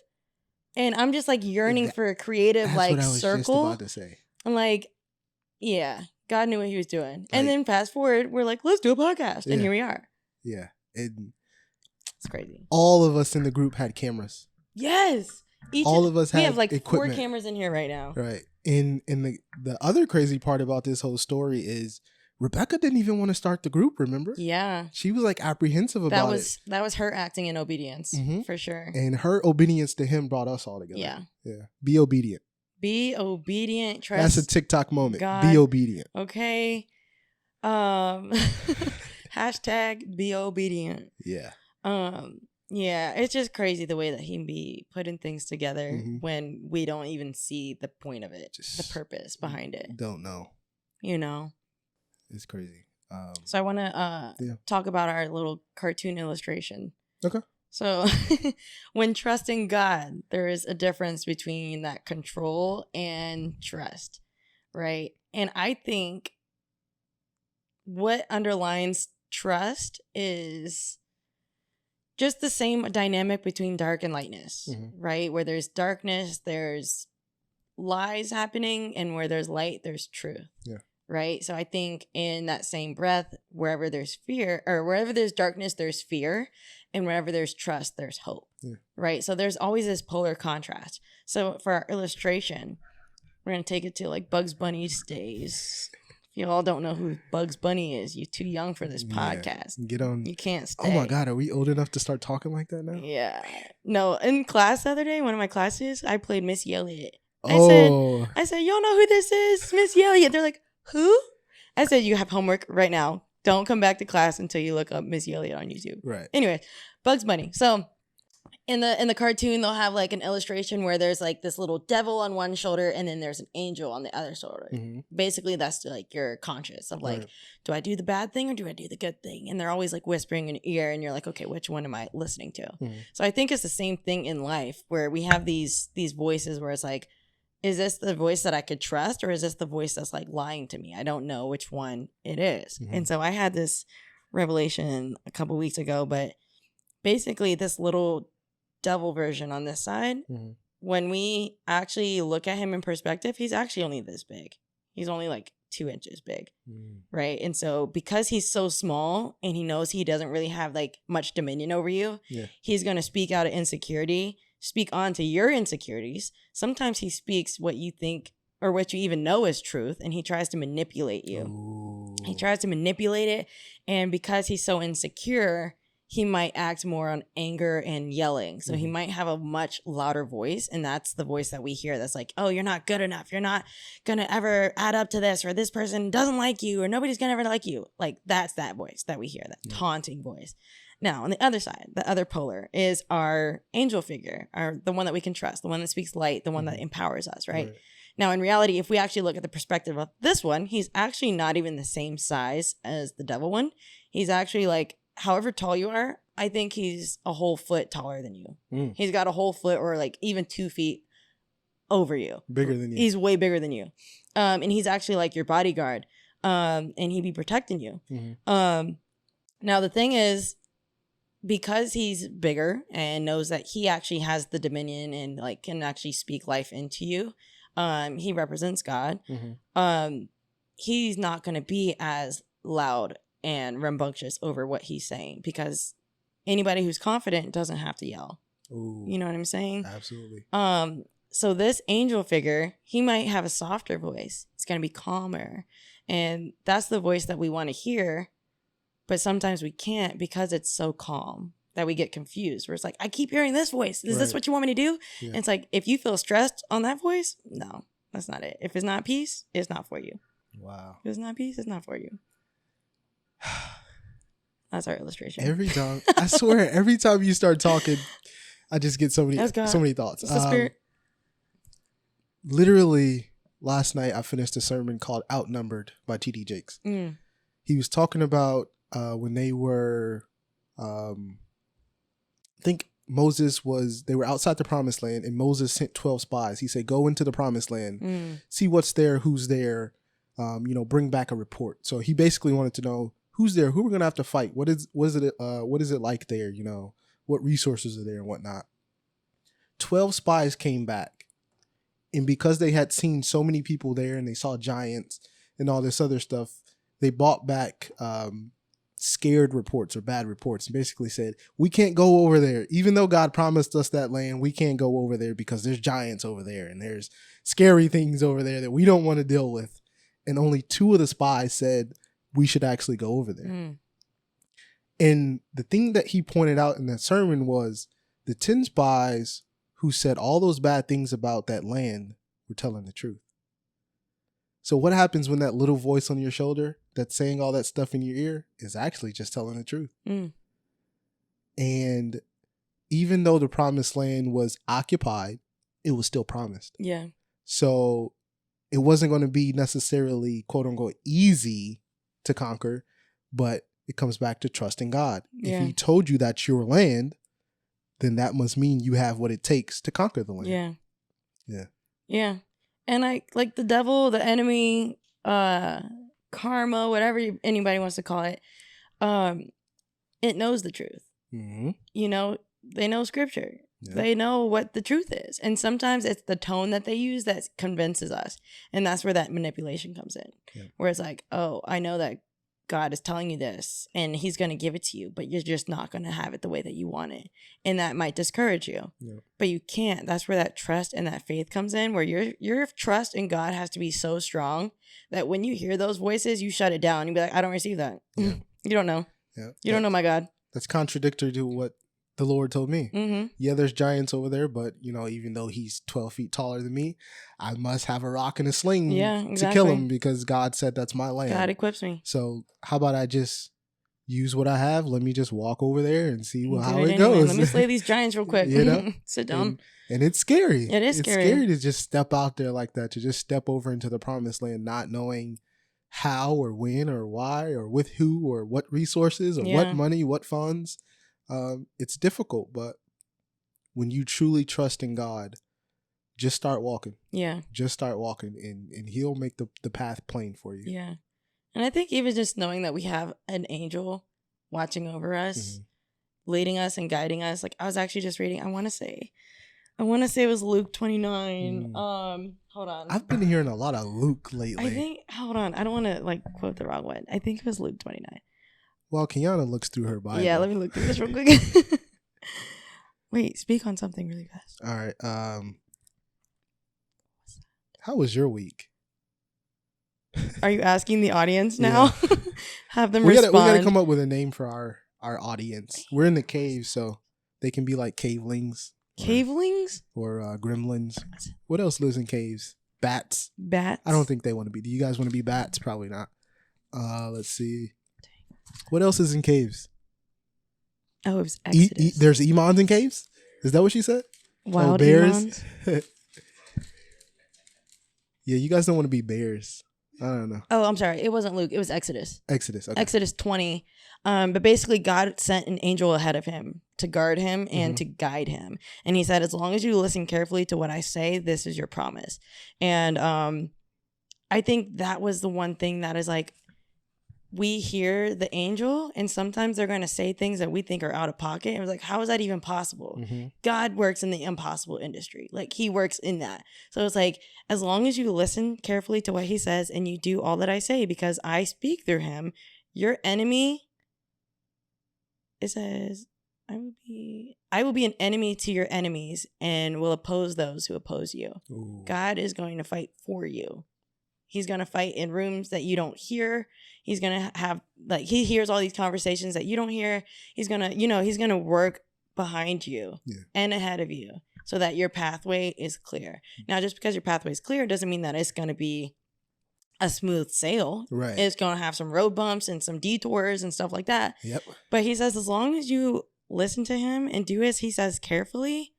And I'm just like yearning for a creative like circle. That's what I was just about to say. I'm like, yeah, God knew what he was doing. Like, and then fast forward, we're like, let's do a podcast. And here we are. Yeah. It's crazy. All of us in the group had cameras. Yes. All of us had we have like equipment. 4 cameras in here right now. Right. And the other crazy part about this whole story is Rebecca didn't even want to start the group, remember? Yeah. She was like apprehensive about it. That was her acting in obedience, for sure. And her obedience to him brought us all together. Yeah. Yeah. Be obedient. Be obedient. Trust. That's a TikTok moment. God. Be obedient. Okay. Hashtag be obedient. Yeah. Yeah, it's just crazy the way that he be putting things together when we don't even see the point of it, the purpose behind it. Don't know. It's crazy. So I want to talk about our little cartoon illustration. Okay. So when trusting God, there is a difference between that control and trust, right? And I think what underlines trust is just the same dynamic between dark and lightness, right? Where there's darkness, there's lies happening, and where there's light, there's truth. Yeah. Right? So I think in that same breath, wherever there's fear, or wherever there's darkness, there's fear, and wherever there's trust, there's hope. Yeah. Right? So there's always this polar contrast. So for our illustration, we're going to take it to like Bugs Bunny's days. You all don't know who Bugs Bunny is. You're too young for this podcast. Get on. You can't stay. Oh my God, are we old enough to start talking like that now? Yeah. No, in class the other day, one of my classes, I played Miss Elliott. Oh. I said, y'all know who this is? Miss Elliott. They're like, who? I said, you have homework right now. Don't come back to class until you look up Miss Elliott on YouTube. Right. Anyway, Bugs Bunny. So in the cartoon, they'll have like an illustration where there's like this little devil on one shoulder and then there's an angel on the other shoulder. Basically, that's like your conscience of like, do I do the bad thing or do I do the good thing? And they're always like whispering in your ear and you're like, okay, which one am I listening to? So I think it's the same thing in life where we have these voices where it's like, is this the voice that I could trust or is this the voice that's like lying to me? I don't know which one it is. And so I had this revelation a couple weeks ago, but basically this little devil version on this side, when we actually look at him in perspective, he's actually only this big. He's only like 2 inches big, right? And so because he's so small and he knows he doesn't really have like much dominion over you, he's going to speak out of insecurity, speak on to your insecurities. Sometimes he speaks what you think or what you even know is truth, and he tries to manipulate you. Ooh. He tries to manipulate it, and because he's so insecure, he might act more on anger and yelling. So he might have a much louder voice, and that's the voice that we hear that's like, oh, you're not good enough. You're not going to ever add up to this, or this person doesn't like you, or nobody's going to ever like you. Like, that's that voice that we hear, that taunting voice. Now, on the other side, the other polar is our angel figure, the one that we can trust, the one that speaks light, the one that empowers us, right? Now, in reality, if we actually look at the perspective of this one, he's actually not even the same size as the devil one. He's actually like, however tall you are, I think he's a whole foot taller than you. He's got a whole foot or like even 2 feet over you. Bigger than you. He's way bigger than you. And he's actually like your bodyguard. And he'd be protecting you. Now, the thing is, because he's bigger and knows that he actually has the dominion and like can actually speak life into you, he represents God. He's not going to be as loud and rambunctious over what he's saying, because anybody who's confident doesn't have to yell. Ooh, you know what I'm saying? Absolutely. So this angel figure, he might have a softer voice. It's going to be calmer. And that's the voice that we want to hear. But sometimes we can't because it's so calm that we get confused. Where it's like, I keep hearing this voice. Is this what you want me to do? Yeah. And it's like, if you feel stressed on that voice, no, that's not it. If it's not peace, it's not for you. Wow. If it's not peace, it's not for you. That's our illustration. Every time, I swear, every time you start talking, I just get so many thoughts. It's the spirit. Literally, last night I finished a sermon called "Outnumbered" by T.D. Jakes. He was talking about when they were, I think they were outside the promised land, and Moses sent 12 spies. He said, go into the promised land, see what's there, who's there, bring back a report. So he basically wanted to know who's there, who we're going to have to fight. What is it like there? What resources are there and whatnot. 12 spies came back. And because they had seen so many people there and they saw giants and all this other stuff, they brought back scared reports or bad reports and basically said, we can't go over there. Even though God promised us that land, we can't go over there because there's giants over there and there's scary things over there that we don't want to deal with. And only 2 of the spies said we should actually go over there. And the thing that he pointed out in that sermon was the 10 spies who said all those bad things about that land were telling the truth. So what happens when that little voice on your shoulder that's saying all that stuff in your ear is actually just telling the truth? And even though the promised land was occupied, it was still promised. Yeah. So it wasn't going to be necessarily, quote unquote, easy to conquer, but it comes back to trusting God. Yeah. If he told you that's your land, then that must mean you have what it takes to conquer the land. Yeah. Yeah. Yeah. And I like the devil, the enemy, karma, whatever anybody wants to call it. It knows the truth. They know scripture. Yeah. They know what the truth is. And sometimes it's the tone that they use that convinces us. And that's where that manipulation comes in. Yeah. Where it's like, oh, I know that God is telling you this and he's going to give it to you, but you're just not going to have it the way that you want it. And that might discourage you, but you can't. That's where that trust and that faith comes in, where your trust in God has to be so strong that when you hear those voices, you shut it down. You be like, I don't receive that. Yeah. You don't know. Yeah. You don't know my God. That's contradictory to what the Lord told me. Yeah, there's giants over there, but even though he's 12 feet taller than me, I must have a rock and a sling to kill him because God said that's my land. God equips me. So how about I just use what I have? Let me just walk over there and see how it goes. Let me slay these giants real quick. Sit down. And it's scary. It is scary. It's scary to just step out there like that, to just step over into the promised land, not knowing how or when or why or with who or what resources or what money, what funds. It's difficult, but when you truly trust in God, just start walking. Yeah. Just start walking and he'll make the path plain for you. Yeah. And I think even just knowing that we have an angel watching over us, leading us and guiding us. Like I was actually just reading, I want to say it was Luke 29. Hold on. I've been hearing a lot of Luke lately. I think, hold on. I don't want to quote the wrong one. I think it was Luke 29. While Kiana looks through her Bible. Yeah, let me look through this real quick. Wait, speak on something really fast. All right. How was your week? Are you asking the audience now? Yeah. Have them respond. We got to come up with a name for our audience. We're in the cave, so they can be like cavelings. Cavelings? Or gremlins. What else lives in caves? Bats. Bats? I don't think they want to be. Do you guys want to be bats? Probably not. Let's see. What else is in caves? Oh, it was Exodus. There's Emons in caves? Is that what she said? Wild bears? Yeah, you guys don't want to be bears. I don't know. Oh, I'm sorry. It wasn't Luke. It was Exodus. Exodus. Okay. Exodus 20. But basically, God sent an angel ahead of him to guard him and to guide him. And he said, as long as you listen carefully to what I say, this is your promise. And I think that was the one thing that is like, we hear the angel and sometimes they're going to say things that we think are out of pocket. And it's like, how is that even possible? God works in the impossible industry. Like he works in that. So it's like, as long as you listen carefully to what he says and you do all that I say, because I speak through him, your enemy, it says, I will be an enemy to your enemies and will oppose those who oppose you. Ooh. God is going to fight for you. He's going to fight in rooms that you don't hear. He's going to have, like, he hears all these conversations that you don't hear. He's going to, he's going to work behind you and ahead of you so that your pathway is clear. Now, just because your pathway is clear doesn't mean that it's going to be a smooth sail. Right. It's going to have some road bumps and some detours and stuff like that. Yep. But he says, as long as you listen to him and do as he says carefully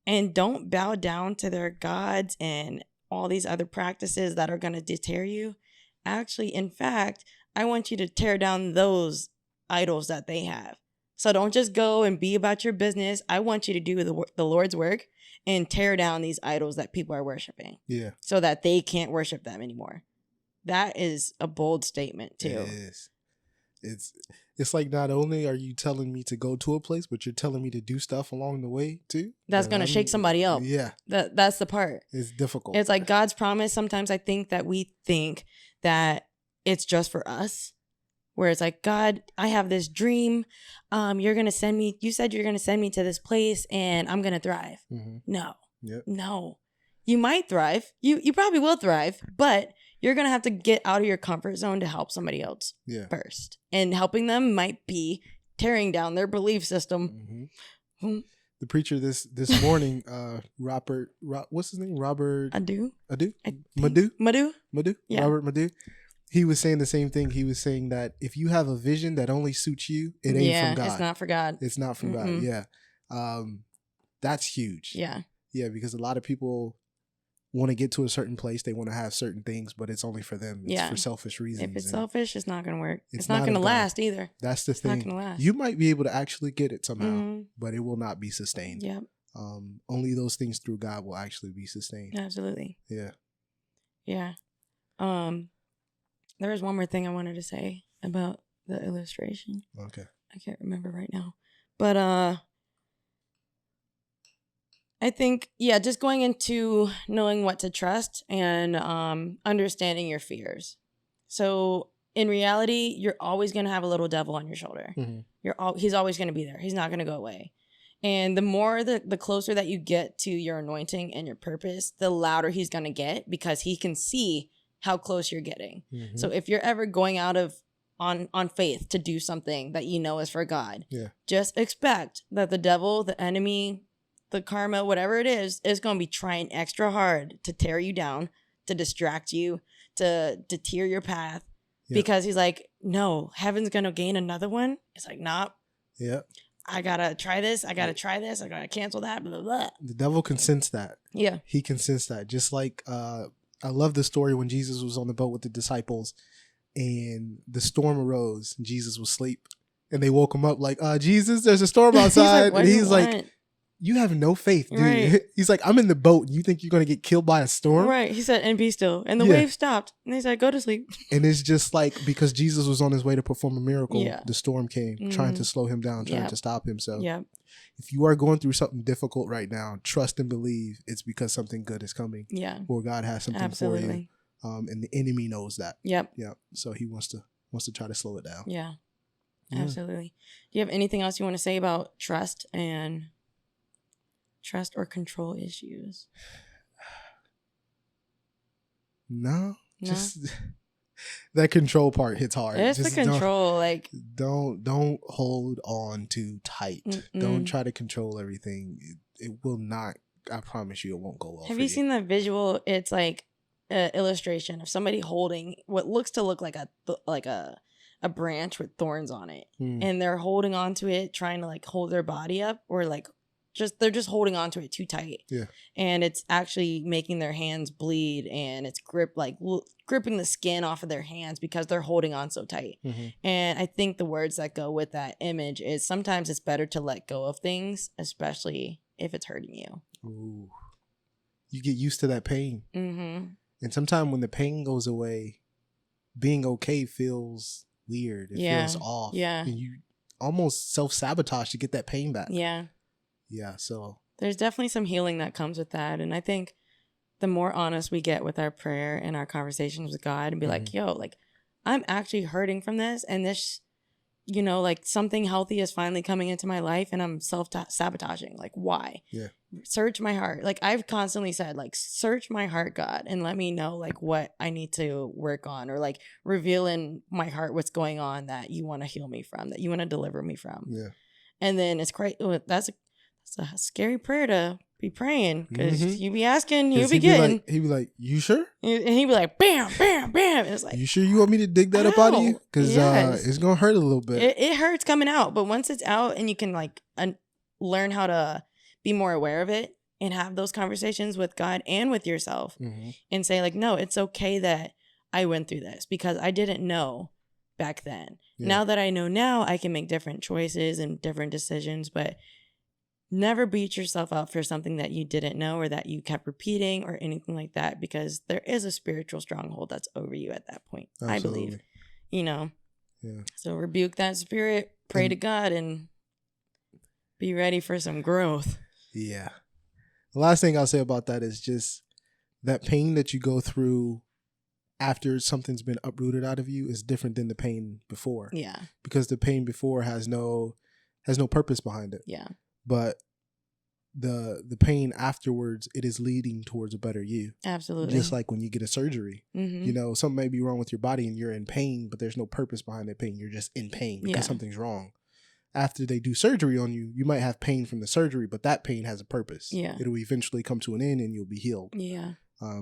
and don't bow down to their gods and all these other practices that are going to deter you. Actually, in fact, I want you to tear down those idols that they have. So don't just go and be about your business. I want you to do the Lord's work and tear down these idols that people are worshiping. Yeah. So that they can't worship them anymore. That is a bold statement too. It is. It's like, not only are you telling me to go to a place, but you're telling me to do stuff along the way too. That's going to shake somebody up. Yeah. That's the part. It's difficult. It's like God's promise. Sometimes I think that we think that it's just for us, where it's like, God, I have this dream. You're going to send me, you said you're going to send me to this place and I'm going to thrive. No, no, you might thrive. You probably will thrive, but you're going to have to get out of your comfort zone to help somebody else first. And helping them might be tearing down their belief system. The preacher this morning, what's his name? Robert Madu? Yeah. Robert Madu. He was saying the same thing. He was saying that if you have a vision that only suits you, it ain't from God. It's not for God. It's not from God. Yeah. That's huge. Yeah. Yeah, because a lot of people want to get to a certain place. They want to have certain things, but it's only for them. It's for selfish reasons. If it's selfish, it's not going to work. It's not going to last either. That's the thing. It's not going to last. You might be able to actually get it somehow, but it will not be sustained. Yep. Only those things through God will actually be sustained. Absolutely. Yeah. Yeah. There was one more thing I wanted to say about the illustration. Okay. I can't remember right now. But I think, just going into knowing what to trust and understanding your fears. So in reality, you're always going to have a little devil on your shoulder. He's always going to be there. He's not going to go away. And the more, the closer that you get to your anointing and your purpose, the louder he's going to get because he can see how close you're getting. So if you're ever going out of on faith to do something that you know is for God, just expect that the devil, the enemy, the karma, whatever it is going to be trying extra hard to tear you down, to distract you, to tear your path, because he's like, no, heaven's going to gain another one. It's like, nah. Yeah. I got to try this. I got to try this. I got to cancel that. Blah, blah, blah. The devil can sense that. Yeah. He can sense that. Just like, I love the story when Jesus was on the boat with the disciples and the storm arose and Jesus was asleep and they woke him up like, Jesus, there's a storm outside. He's like, you have no faith, dude. Right. He's like, I'm in the boat. You think you're going to get killed by a storm? Right. He said, and be still. And the wave stopped. And he said, go to sleep. And it's just like, because Jesus was on his way to perform a miracle, the storm came, trying to slow him down, trying to stop him. So if you are going through something difficult right now, trust and believe it's because something good is coming. Yeah. Or God has something for you. And the enemy knows that. Yep. Yeah. So he wants to try to slow it down. Yeah. Absolutely. Do you have anything else you want to say about trust or control issues? No. Just that control part hits hard. It's the control. Like, don't hold on too tight. Mm-mm. Don't try to control everything. It will not. I promise you, it won't go well. Have you seen that visual? It's like an illustration of somebody holding what looks to look like a branch with thorns on it, and they're holding onto it, trying to like hold their body up, or like they're just holding onto it too tight. Yeah, and it's actually making their hands bleed, and it's gripping the skin off of their hands because they're holding on so tight. Mm-hmm. And I think the words that go with that image is sometimes it's better to let go of things, especially if it's hurting you. Ooh. You get used to that pain. Mm-hmm. And sometimes when the pain goes away, being okay feels weird. It feels off. Yeah. And you almost self-sabotage to get that pain back. Yeah. Yeah, so. There's definitely some healing that comes with that. And I think the more honest we get with our prayer and our conversations with God and be like, yo, like, I'm actually hurting from this. And this, like something healthy is finally coming into my life and I'm self-sabotaging. Like, why? Yeah. Search my heart. Like, I've constantly said, like, search my heart, God, and let me know, like, what I need to work on, or like reveal in my heart what's going on that you want to heal me from, that you want to deliver me from. Yeah. And then it's crazy. That's a scary prayer to be praying, because you be asking, you'll be getting. He'd be like, you sure? And he'd be like, bam, bam, bam. And it's like, you sure you want me to dig that up out of you? Because it's going to hurt a little bit. It hurts coming out. But once it's out and you can like learn how to be more aware of it and have those conversations with God and with yourself, and say like, no, it's okay that I went through this because I didn't know back then. Yeah. Now that I know now, I can make different choices and different decisions, but never beat yourself up for something that you didn't know or that you kept repeating or anything like that, because there is a spiritual stronghold that's over you at that point. Absolutely. I believe, Yeah. So rebuke that spirit, pray to God, and be ready for some growth. Yeah. The last thing I'll say about that is just that pain that you go through after something's been uprooted out of you is different than the pain before. Yeah. Because the pain before has no purpose behind it. Yeah. But the pain afterwards, it is leading towards a better you. Absolutely. Just like when you get a surgery, something may be wrong with your body and you're in pain, but there's no purpose behind that pain. You're just in pain because something's wrong. After they do surgery on you, you might have pain from the surgery, but that pain has a purpose. Yeah. It'll eventually come to an end and you'll be healed. Yeah.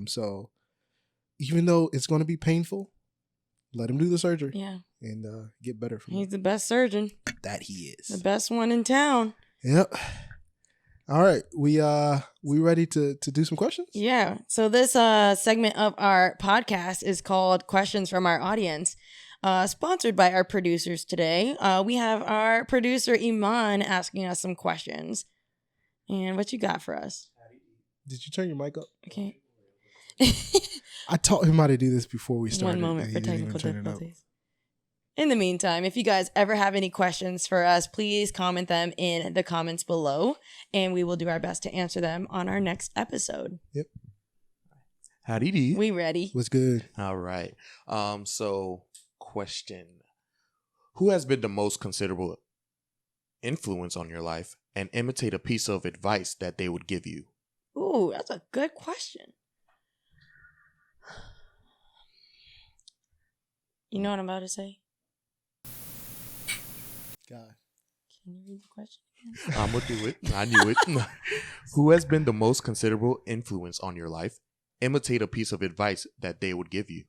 So even though it's going to be painful, let him do the surgery. Yeah. And get better from it. He's the best surgeon. That he is. The best one in town. Yep. All right. We ready to do some questions? Yeah. So this segment of our podcast is called Questions from Our Audience. Sponsored by our producers today. We have our producer Iman asking us some questions. And what you got for us? Did you turn your mic up? Okay. I taught him how to do this before we started. 1 moment for technical difficulties. In the meantime, if you guys ever have any questions for us, please comment them in the comments below, and we will do our best to answer them on our next episode. Yep. Howdy do. We ready? What's good? All right. So question: who has been the most considerable influence on your life, and imitate a piece of advice that they would give you? Ooh, that's a good question. You know what I'm about to say? God. Can you read the question again? I'm going to do it. I knew it. Who has been the most considerable influence on your life? Imitate a piece of advice that they would give you.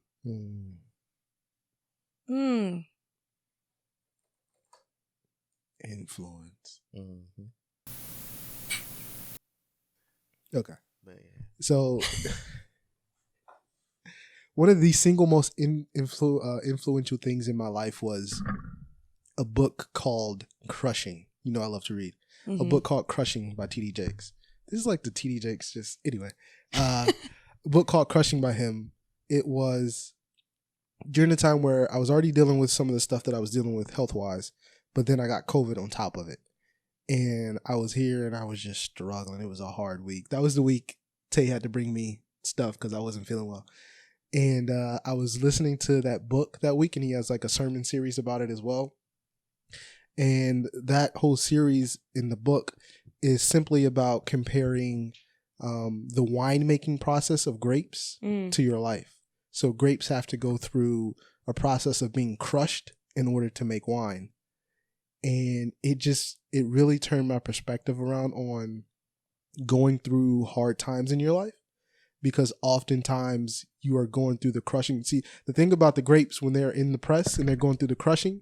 Influence. Mm-hmm. Okay. So one of the single most influential things in my life was a book called Crushing. You know I love to read. A book called Crushing by T.D. Jakes. This is like the T.D. Jakes just... Anyway. A book called Crushing by him. It was during the time where I was already dealing with some of the stuff that I was dealing with health-wise, but then I got COVID on top of it. And I was here and I was just struggling. It was a hard week. That was the week Tay had to bring me stuff because I wasn't feeling well. And I was listening to that book that week, and he has like a sermon series about it as well. And that whole series in the book is simply about comparing the winemaking process of grapes to your life. So grapes have to go through a process of being crushed in order to make wine. And it really turned my perspective around on going through hard times in your life, because oftentimes you are going through the crushing. See, the thing about the grapes, when they're in the press and they're going through the crushing,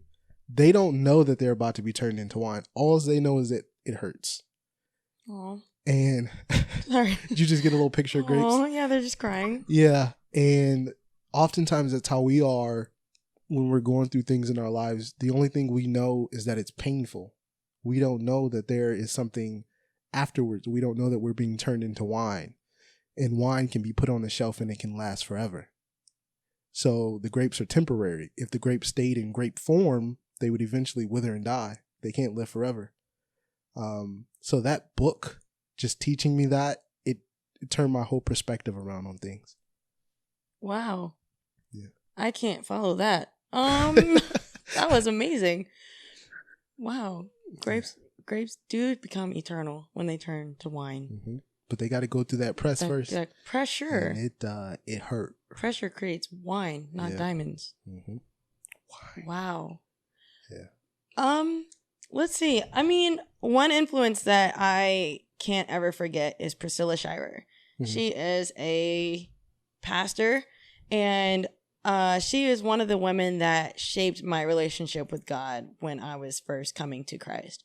they don't know that they're about to be turned into wine. All they know is that it hurts. Aww. And Sorry. Did you just get a little picture of grapes? Oh, yeah, they're just crying. Yeah. And oftentimes that's how we are when we're going through things in our lives. The only thing we know is that it's painful. We don't know that there is something afterwards. We don't know that we're being turned into wine. And wine can be put on the shelf and it can last forever. So the grapes are temporary. If the grapes stayed in grape form, they would eventually wither and die. They can't live forever. So that book, just teaching me that, it turned my whole perspective around on things. Wow. Yeah. I can't follow that. That was amazing. Wow. Grapes do become eternal when they turn to wine. Mm-hmm. But they got to go through that press first. That pressure. And it hurt. Pressure creates wine, not diamonds. Mm-hmm. Wow. Yeah. Let's see. I mean, one influence that I can't ever forget is Priscilla Shirer. Mm-hmm. She is a pastor, and she is one of the women that shaped my relationship with God when I was first coming to Christ.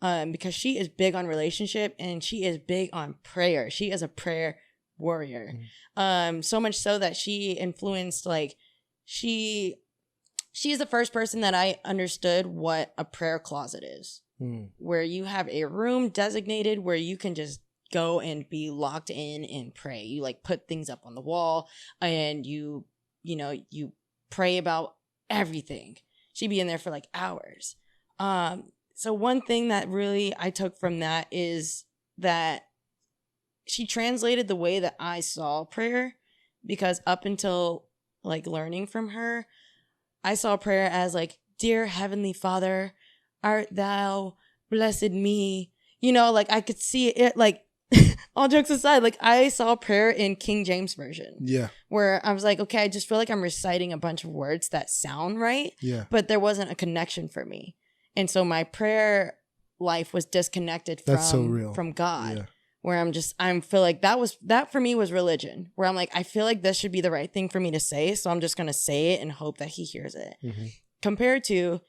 Because she is big on relationship and she is big on prayer. She is a prayer warrior. Mm-hmm. So much so that she influenced, like, she is the first person that I understood what a prayer closet is. Where you have a room designated where you can just go and be locked in and pray. You like put things up on the wall and you pray about everything. She'd be in there for like hours. So one thing that really I took from that is that she translated the way that I saw prayer, because up until like learning from her, I saw prayer as like, dear Heavenly Father, art thou blessed me? Like I could see it, like all jokes aside, like I saw prayer in King James Version. Yeah. Where I was like, okay, I just feel like I'm reciting a bunch of words that sound right. Yeah. But there wasn't a connection for me. And so my prayer life was disconnected from God. Yeah. Where I feel like that for me was religion. Where I'm like, I feel like this should be the right thing for me to say. So I'm just going to say it and hope that he hears it. Mm-hmm. Compared to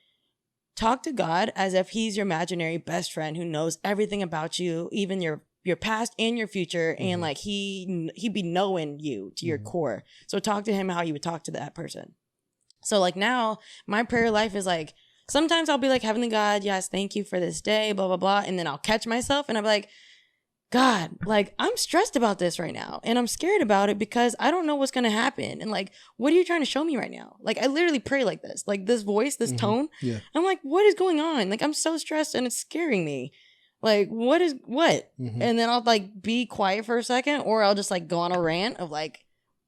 talk to God as if he's your imaginary best friend who knows everything about you, even your past and your future. Mm-hmm. And like he'd be knowing you to your core. So talk to him how you would talk to that person. So like now my prayer life is like, sometimes I'll be like, Heavenly God, yes, thank you for this day, blah, blah, blah. And then I'll catch myself and I'll be like, God, like I'm stressed about this right now and I'm scared about it because I don't know what's going to happen. And like, what are you trying to show me right now? Like I literally pray like this, like this voice, this tone. Yeah. I'm like, what is going on? Like I'm so stressed and it's scaring me. Like what? Mm-hmm. And then I'll like be quiet for a second, or I'll just like go on a rant of like,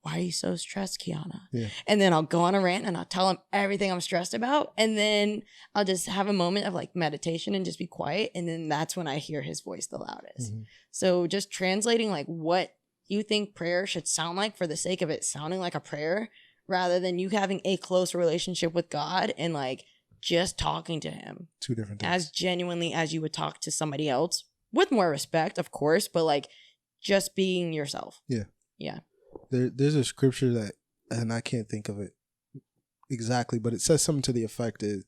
why are you so stressed, Kiana? Yeah. And then I'll go on a rant and I'll tell him everything I'm stressed about. And then I'll just have a moment of like meditation and just be quiet. And then that's when I hear his voice the loudest. Mm-hmm. So just translating like what you think prayer should sound like for the sake of it sounding like a prayer, rather than you having a close relationship with God and like just talking to him. Two different things. As genuinely as you would talk to somebody else, with more respect, of course, but like just being yourself. Yeah. Yeah. There's a scripture that, and I can't think of it exactly, but it says something to the effect of,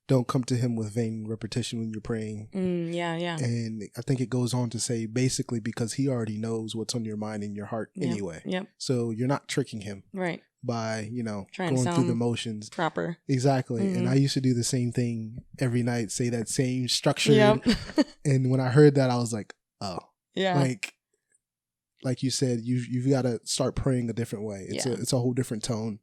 don't come to him with vain repetition when you're praying. Yeah. And I think it goes on to say, basically, because he already knows what's on your mind and your heart anyway. Yep. So you're not tricking him. Right. By, going through the motions. Proper. Exactly. Mm-hmm. And I used to do the same thing every night, say that same structure. Yep. And when I heard that, I was like, oh. Yeah. Like you said, you've got to start praying a different way. It's a whole different tone.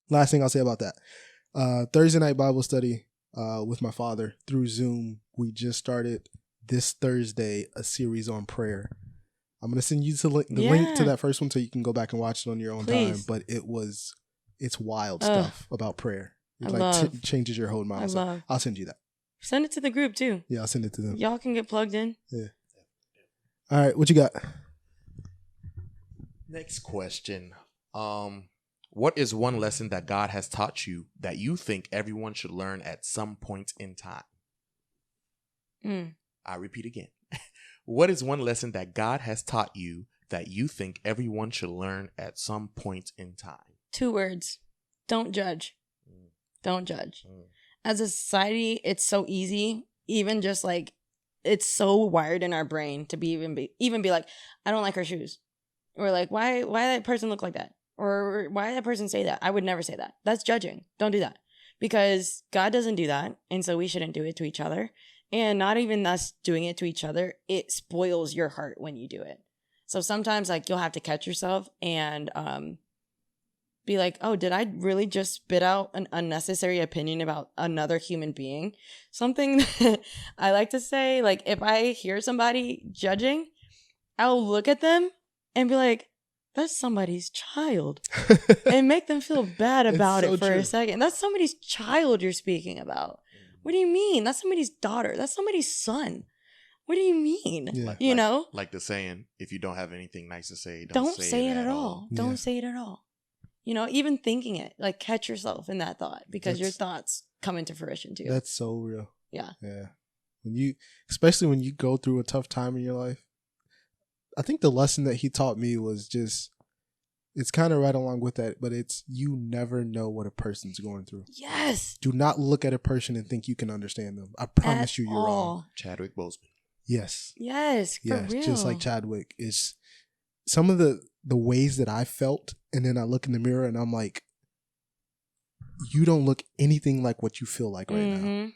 Last thing I'll say about that. Thursday night Bible study with my father through Zoom. We just started this Thursday a series on prayer. I'm going to send you the link to that first one so you can go back and watch it on your own time. But it's wild stuff about prayer. It changes your whole mind. I'll send you that. Send it to the group too. Yeah, I'll send it to them. Y'all can get plugged in. Yeah. All right, what you got? Next question. What is one lesson that God has taught you that you think everyone should learn at some point in time? I repeat again. What is one lesson that God has taught you that you think everyone should learn at some point in time? 2 words. Don't judge. Don't judge. As a society, it's so easy, even just like, it's so wired in our brain to even be like, I don't like her shoes. Or like, why that person look like that? Or why did that person say that? I would never say that. That's judging. Don't do that. Because God doesn't do that. And so we shouldn't do it to each other. And not even us doing it to each other, it spoils your heart when you do it. So sometimes like you'll have to catch yourself and be like, oh, did I really just spit out an unnecessary opinion about another human being? Something that I like to say, like if I hear somebody judging, I'll look at them and be like, that's somebody's child. And make them feel bad about it for a second. That's somebody's child you're speaking about. What do you mean? That's somebody's daughter. That's somebody's son. What do you mean? Yeah. You know? Like the saying, if you don't have anything nice to say, don't say it at all. Yeah. Don't say it at all. You know, even thinking it, like catch yourself in that thought because your thoughts come into fruition too. That's so real. Yeah. Yeah. Especially when you go through a tough time in your life, I think the lesson that he taught me was just, it's kind of right along with that, but it's you never know what a person's going through. Yes. Do not look at a person and think you can understand them. I promise you're wrong. Chadwick Boseman. Yes. Yes. For real. Just like Chadwick. Is some of the ways that I felt, and then I look in the mirror and I'm like, you don't look anything like what you feel like right now.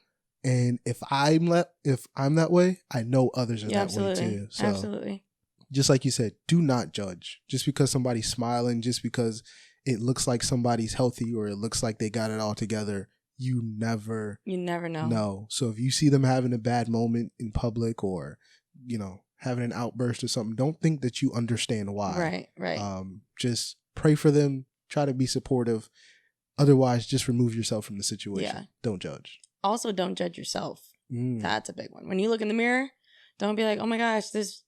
And if I'm that way, I know others are that way too. So absolutely. Just like you said, do not judge. Just because somebody's smiling, just because it looks like somebody's healthy or it looks like they got it all together, you never know. So if you see them having a bad moment in public or, you know, having an outburst or something, don't think that you understand why. Right. Just pray for them. Try to be supportive. Otherwise, just remove yourself from the situation. Yeah. Don't judge. Also, don't judge yourself. That's a big one. When you look in the mirror, don't be like, oh my gosh, this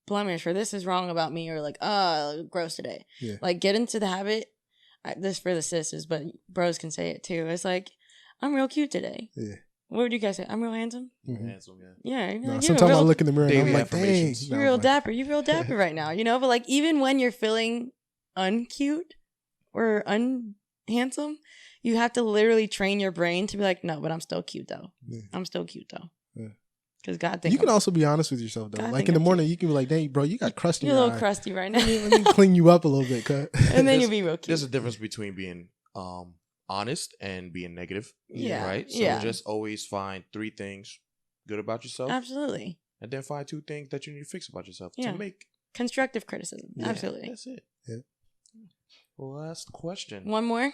blemish or this is wrong about me or like, gross today. Yeah. Like get into the habit. This for the sisters, but bros can say it too. It's like, I'm real cute today. Yeah. What would you guys say? I'm real handsome. Handsome, yeah. No, like, sometimes I look in the mirror and I'm like, dang, you're real dapper. You're real dapper right now, you know. But like, even when you're feeling uncute or unhandsome, you have to literally train your brain to be like, no, but I'm still cute though. Yeah. I'm still cute though. Yeah. Because God thinks you can also be honest with yourself though. God like in the morning, you can be like, "Dang, bro, you got crust in your eye. You're a little crusty right now. Let me clean you up a little bit, cut." And then you'll be real cute. There's a difference between being honest and being negative. Yeah. Right. So just always find 3 things good about yourself. Absolutely. And then find 2 things that you need to fix about yourself to make constructive criticism. Yeah, absolutely. That's it. Yeah. Last question. One more.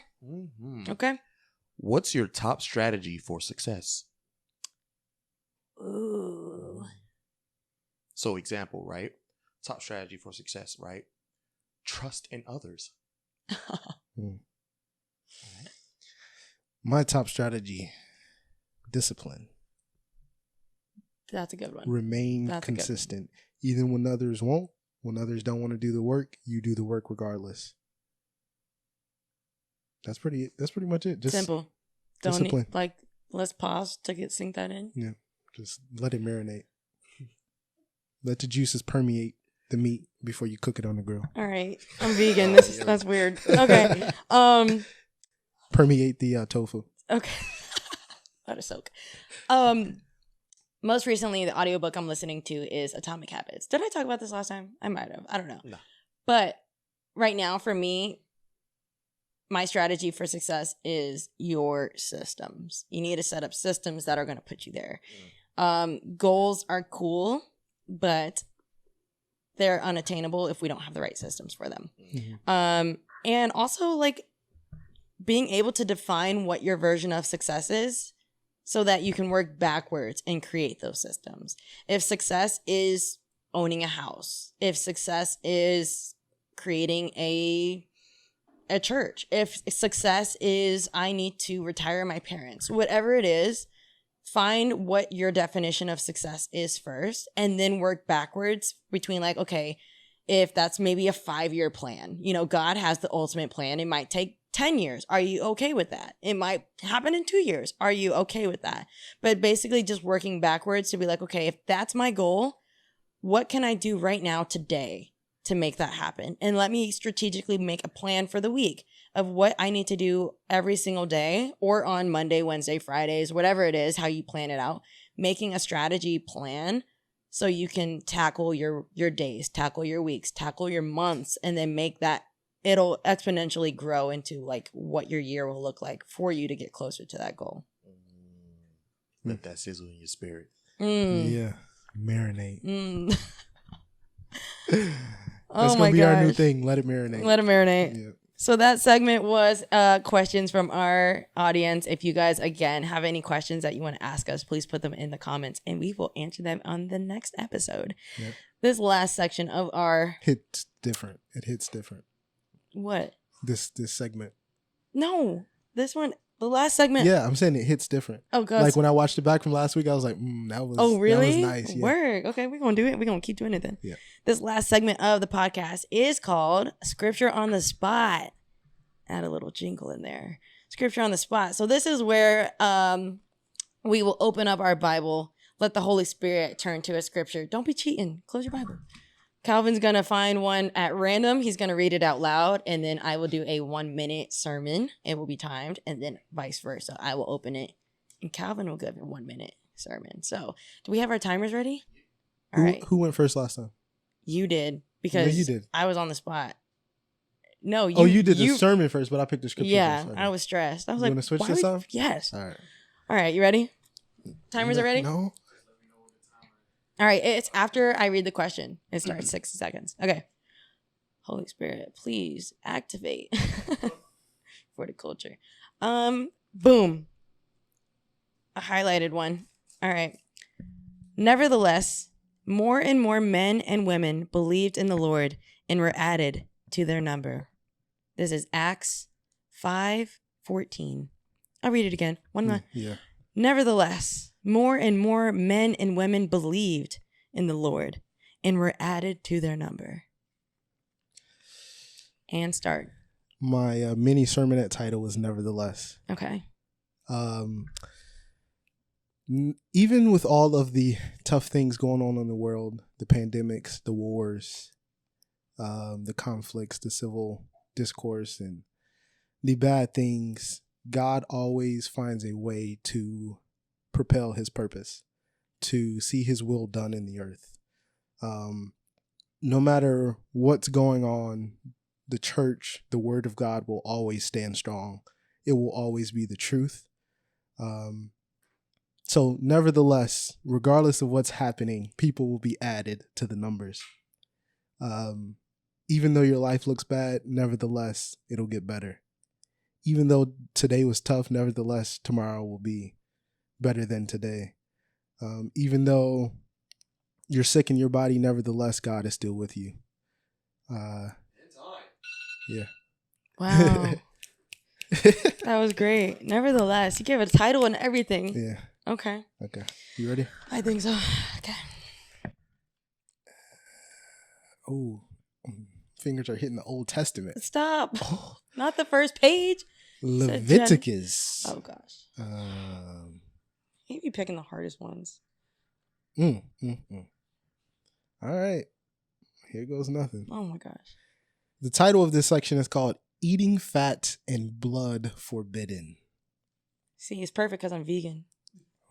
Okay. What's your top strategy for success? Ooh. So example, right? Top strategy for success, right? Trust in others. My top strategy, discipline. That's a good one. Remain consistent. Even when others won't, when others don't want to do the work, you do the work regardless. That's pretty much it. Just simple. Discipline. Let's pause to sink that in. Yeah. Just let it marinate. Let the juices permeate the meat before you cook it on the grill. All right. I'm vegan. That's weird. Okay. Permeate the tofu. Okay. Let it soak. Most recently, the audiobook I'm listening to is Atomic Habits. Did I talk about this last time? I might have. I don't know. No. But right now, for me, my strategy for success is your systems. You need to set up systems that are going to put you there. Goals are cool, but they're unattainable if we don't have the right systems for them. And also, like, being able to define what your version of success is so that you can work backwards and create those systems. If success is owning a house, if success is creating a church, if success is I need to retire my parents, whatever it is, find what your definition of success is first and then work backwards between if that's maybe a 5-year plan, God has the ultimate plan. It might take 10 years. Are you okay with that? It might happen in 2 years. Are you okay with that? But basically just working backwards to be like, okay, if that's my goal, what can I do right now today to make that happen? And let me strategically make a plan for the week of what I need to do every single day or on Monday, Wednesday, Fridays, whatever it is, how you plan it out, making a strategy plan so you can tackle your days, tackle your weeks, tackle your months, and then make that, it'll exponentially grow into like what your year will look like for you to get closer to that goal. Let that sizzle in your spirit. Yeah. Marinate. That's gonna be our new thing. Let it marinate. Let it marinate. Yeah. So that segment was questions from our audience. If you guys, again, have any questions that you want to ask us, please put them in the comments and we will answer them on the next episode. Yep. This last section of our... Hits different. It hits different. What? This segment. No. This one... The last segment. Yeah, I'm saying it hits different. Oh, God. Like when I watched it back from last week, I was like, that was... Oh, really? That was nice. Yeah. Word. Okay, we're going to do it. We're going to keep doing it then. Yeah. This last segment of the podcast is called Scripture on the Spot. Add a little jingle in there. Scripture on the Spot. So this is where we will open up our Bible, let the Holy Spirit turn to a scripture. Don't be cheating. Close your Bible. Calvin's going to find one at random. He's going to read it out loud, and then I will do a 1-minute sermon. It will be timed, and then vice versa. I will open it, and Calvin will give a 1-minute sermon. So do we have our timers ready? All right. Who went first last time? You did, because you did. I was on the spot. No, you. You did the sermon first, but I picked the scripture first. Okay. I was stressed. I was you want to switch this time? Yes. All right. All right, you ready? Timers are ready? No. All right, it's after I read the question. It starts 60 seconds. Okay. Holy Spirit, please activate for the culture. Boom. A highlighted one. All right. Nevertheless, more and more men and women believed in the Lord and were added to their number. This is Acts 5:14. I'll read it again. One more. Yeah. Nevertheless, more and more men and women believed in the Lord and were added to their number. And start. My mini sermonette title was Nevertheless. Okay. Even with all of the tough things going on in the world, the pandemics, the wars, the conflicts, the civil discourse, and the bad things, God always finds a way to propel his purpose, to see his will done in the earth. No matter what's going on, the church, the word of God will always stand strong. It will always be the truth. So nevertheless, regardless of what's happening, people will be added to the numbers. Even though your life looks bad, nevertheless, it'll get better. Even though today was tough, nevertheless, tomorrow will be better than today. Even though you're sick in your body, nevertheless, God is still with you. Yeah. Wow. That was great. Nevertheless, you gave it a title and everything. Yeah. Okay. You ready? I think so. Okay. Oh, fingers are hitting the Old Testament. Stop. Not the first page. Leviticus. Oh, gosh. You be picking the hardest ones. All right. Here goes nothing. Oh, my gosh. The title of this section is called Eating Fat and Blood Forbidden. See, it's perfect because I'm vegan.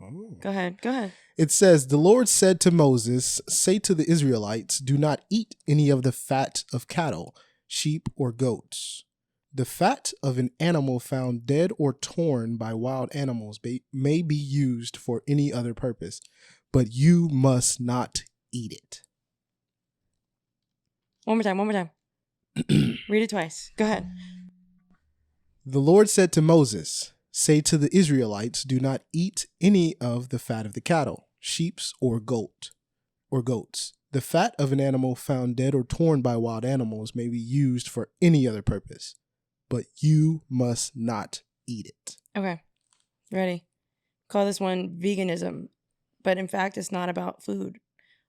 Oh. Go ahead. It says, the Lord said to Moses, say to the Israelites, do not eat any of the fat of cattle, sheep, or goats. The fat of an animal found dead or torn by wild animals may be used for any other purpose, but you must not eat it. One more time. Read it twice. Go ahead. The Lord said to Moses, say to the Israelites, do not eat any of the fat of the cattle, sheep, or goats. The fat of an animal found dead or torn by wild animals may be used for any other purpose, but you must not eat it. Okay. Ready? Call this one veganism, but in fact, it's not about food.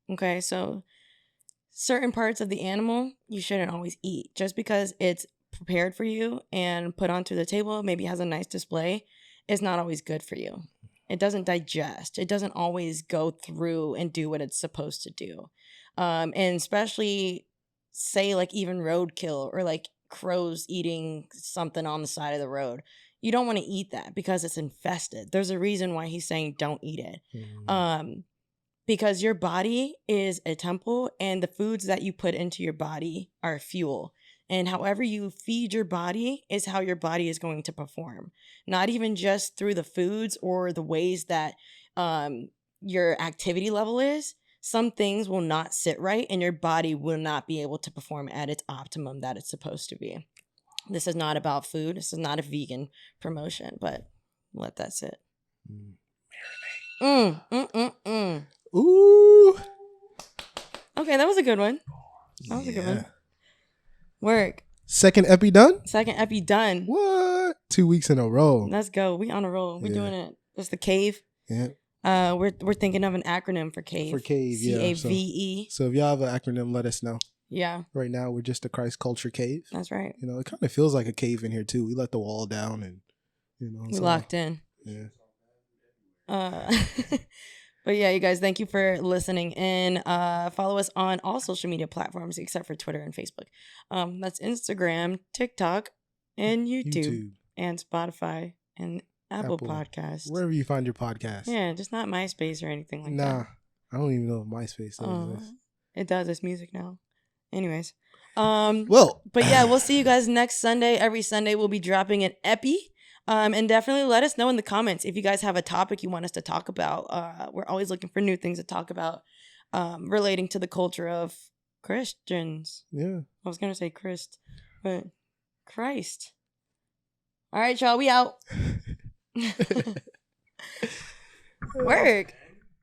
Okay, so certain parts of the animal you shouldn't always eat. Just because it's prepared for you and put onto the table, maybe has a nice display, is not always good for you. It doesn't digest. It doesn't always go through and do what it's supposed to do. And especially, say, like even roadkill or like crows eating something on the side of the road. You don't want to eat that because it's infested. There's a reason why he's saying don't eat it. Because your body is a temple, and the foods that you put into your body are fuel. And however you feed your body is how your body is going to perform. Not even just through the foods or the ways that your activity level is. Some things will not sit right, and your body will not be able to perform at its optimum that it's supposed to be. This is not about food. This is not a vegan promotion, but let that sit. Ooh. Okay, that was a good one. That was a good one. Work. Second epi done? Second epi done. What? 2 weeks in a row. Let's go. We on a roll. We're doing it. That's the cave. Yeah. We're thinking of an acronym for cave. For cave, yeah. CAVE. So if y'all have an acronym, let us know. Yeah. Right now, we're just a Christ Culture Cave. That's right. You know, it kind of feels like a cave in here too. We let the wall down, and you know, we locked in. Yeah. But yeah, you guys, thank you for listening in. Follow us on all social media platforms except for Twitter and Facebook. That's Instagram, TikTok, and YouTube. And Spotify and Apple Podcasts. Wherever you find your podcast. Yeah, just not MySpace or anything like that. Nah, I don't even know if MySpace does. It does. It's music now. Anyways. Well. But yeah, we'll see you guys next Sunday. Every Sunday we'll be dropping an epi. And definitely let us know in the comments if you guys have a topic you want us to talk about. We're always looking for new things to talk about relating to the culture of Christians. Yeah. I was going to say Christ, but Christ. All right, y'all. We out. Work.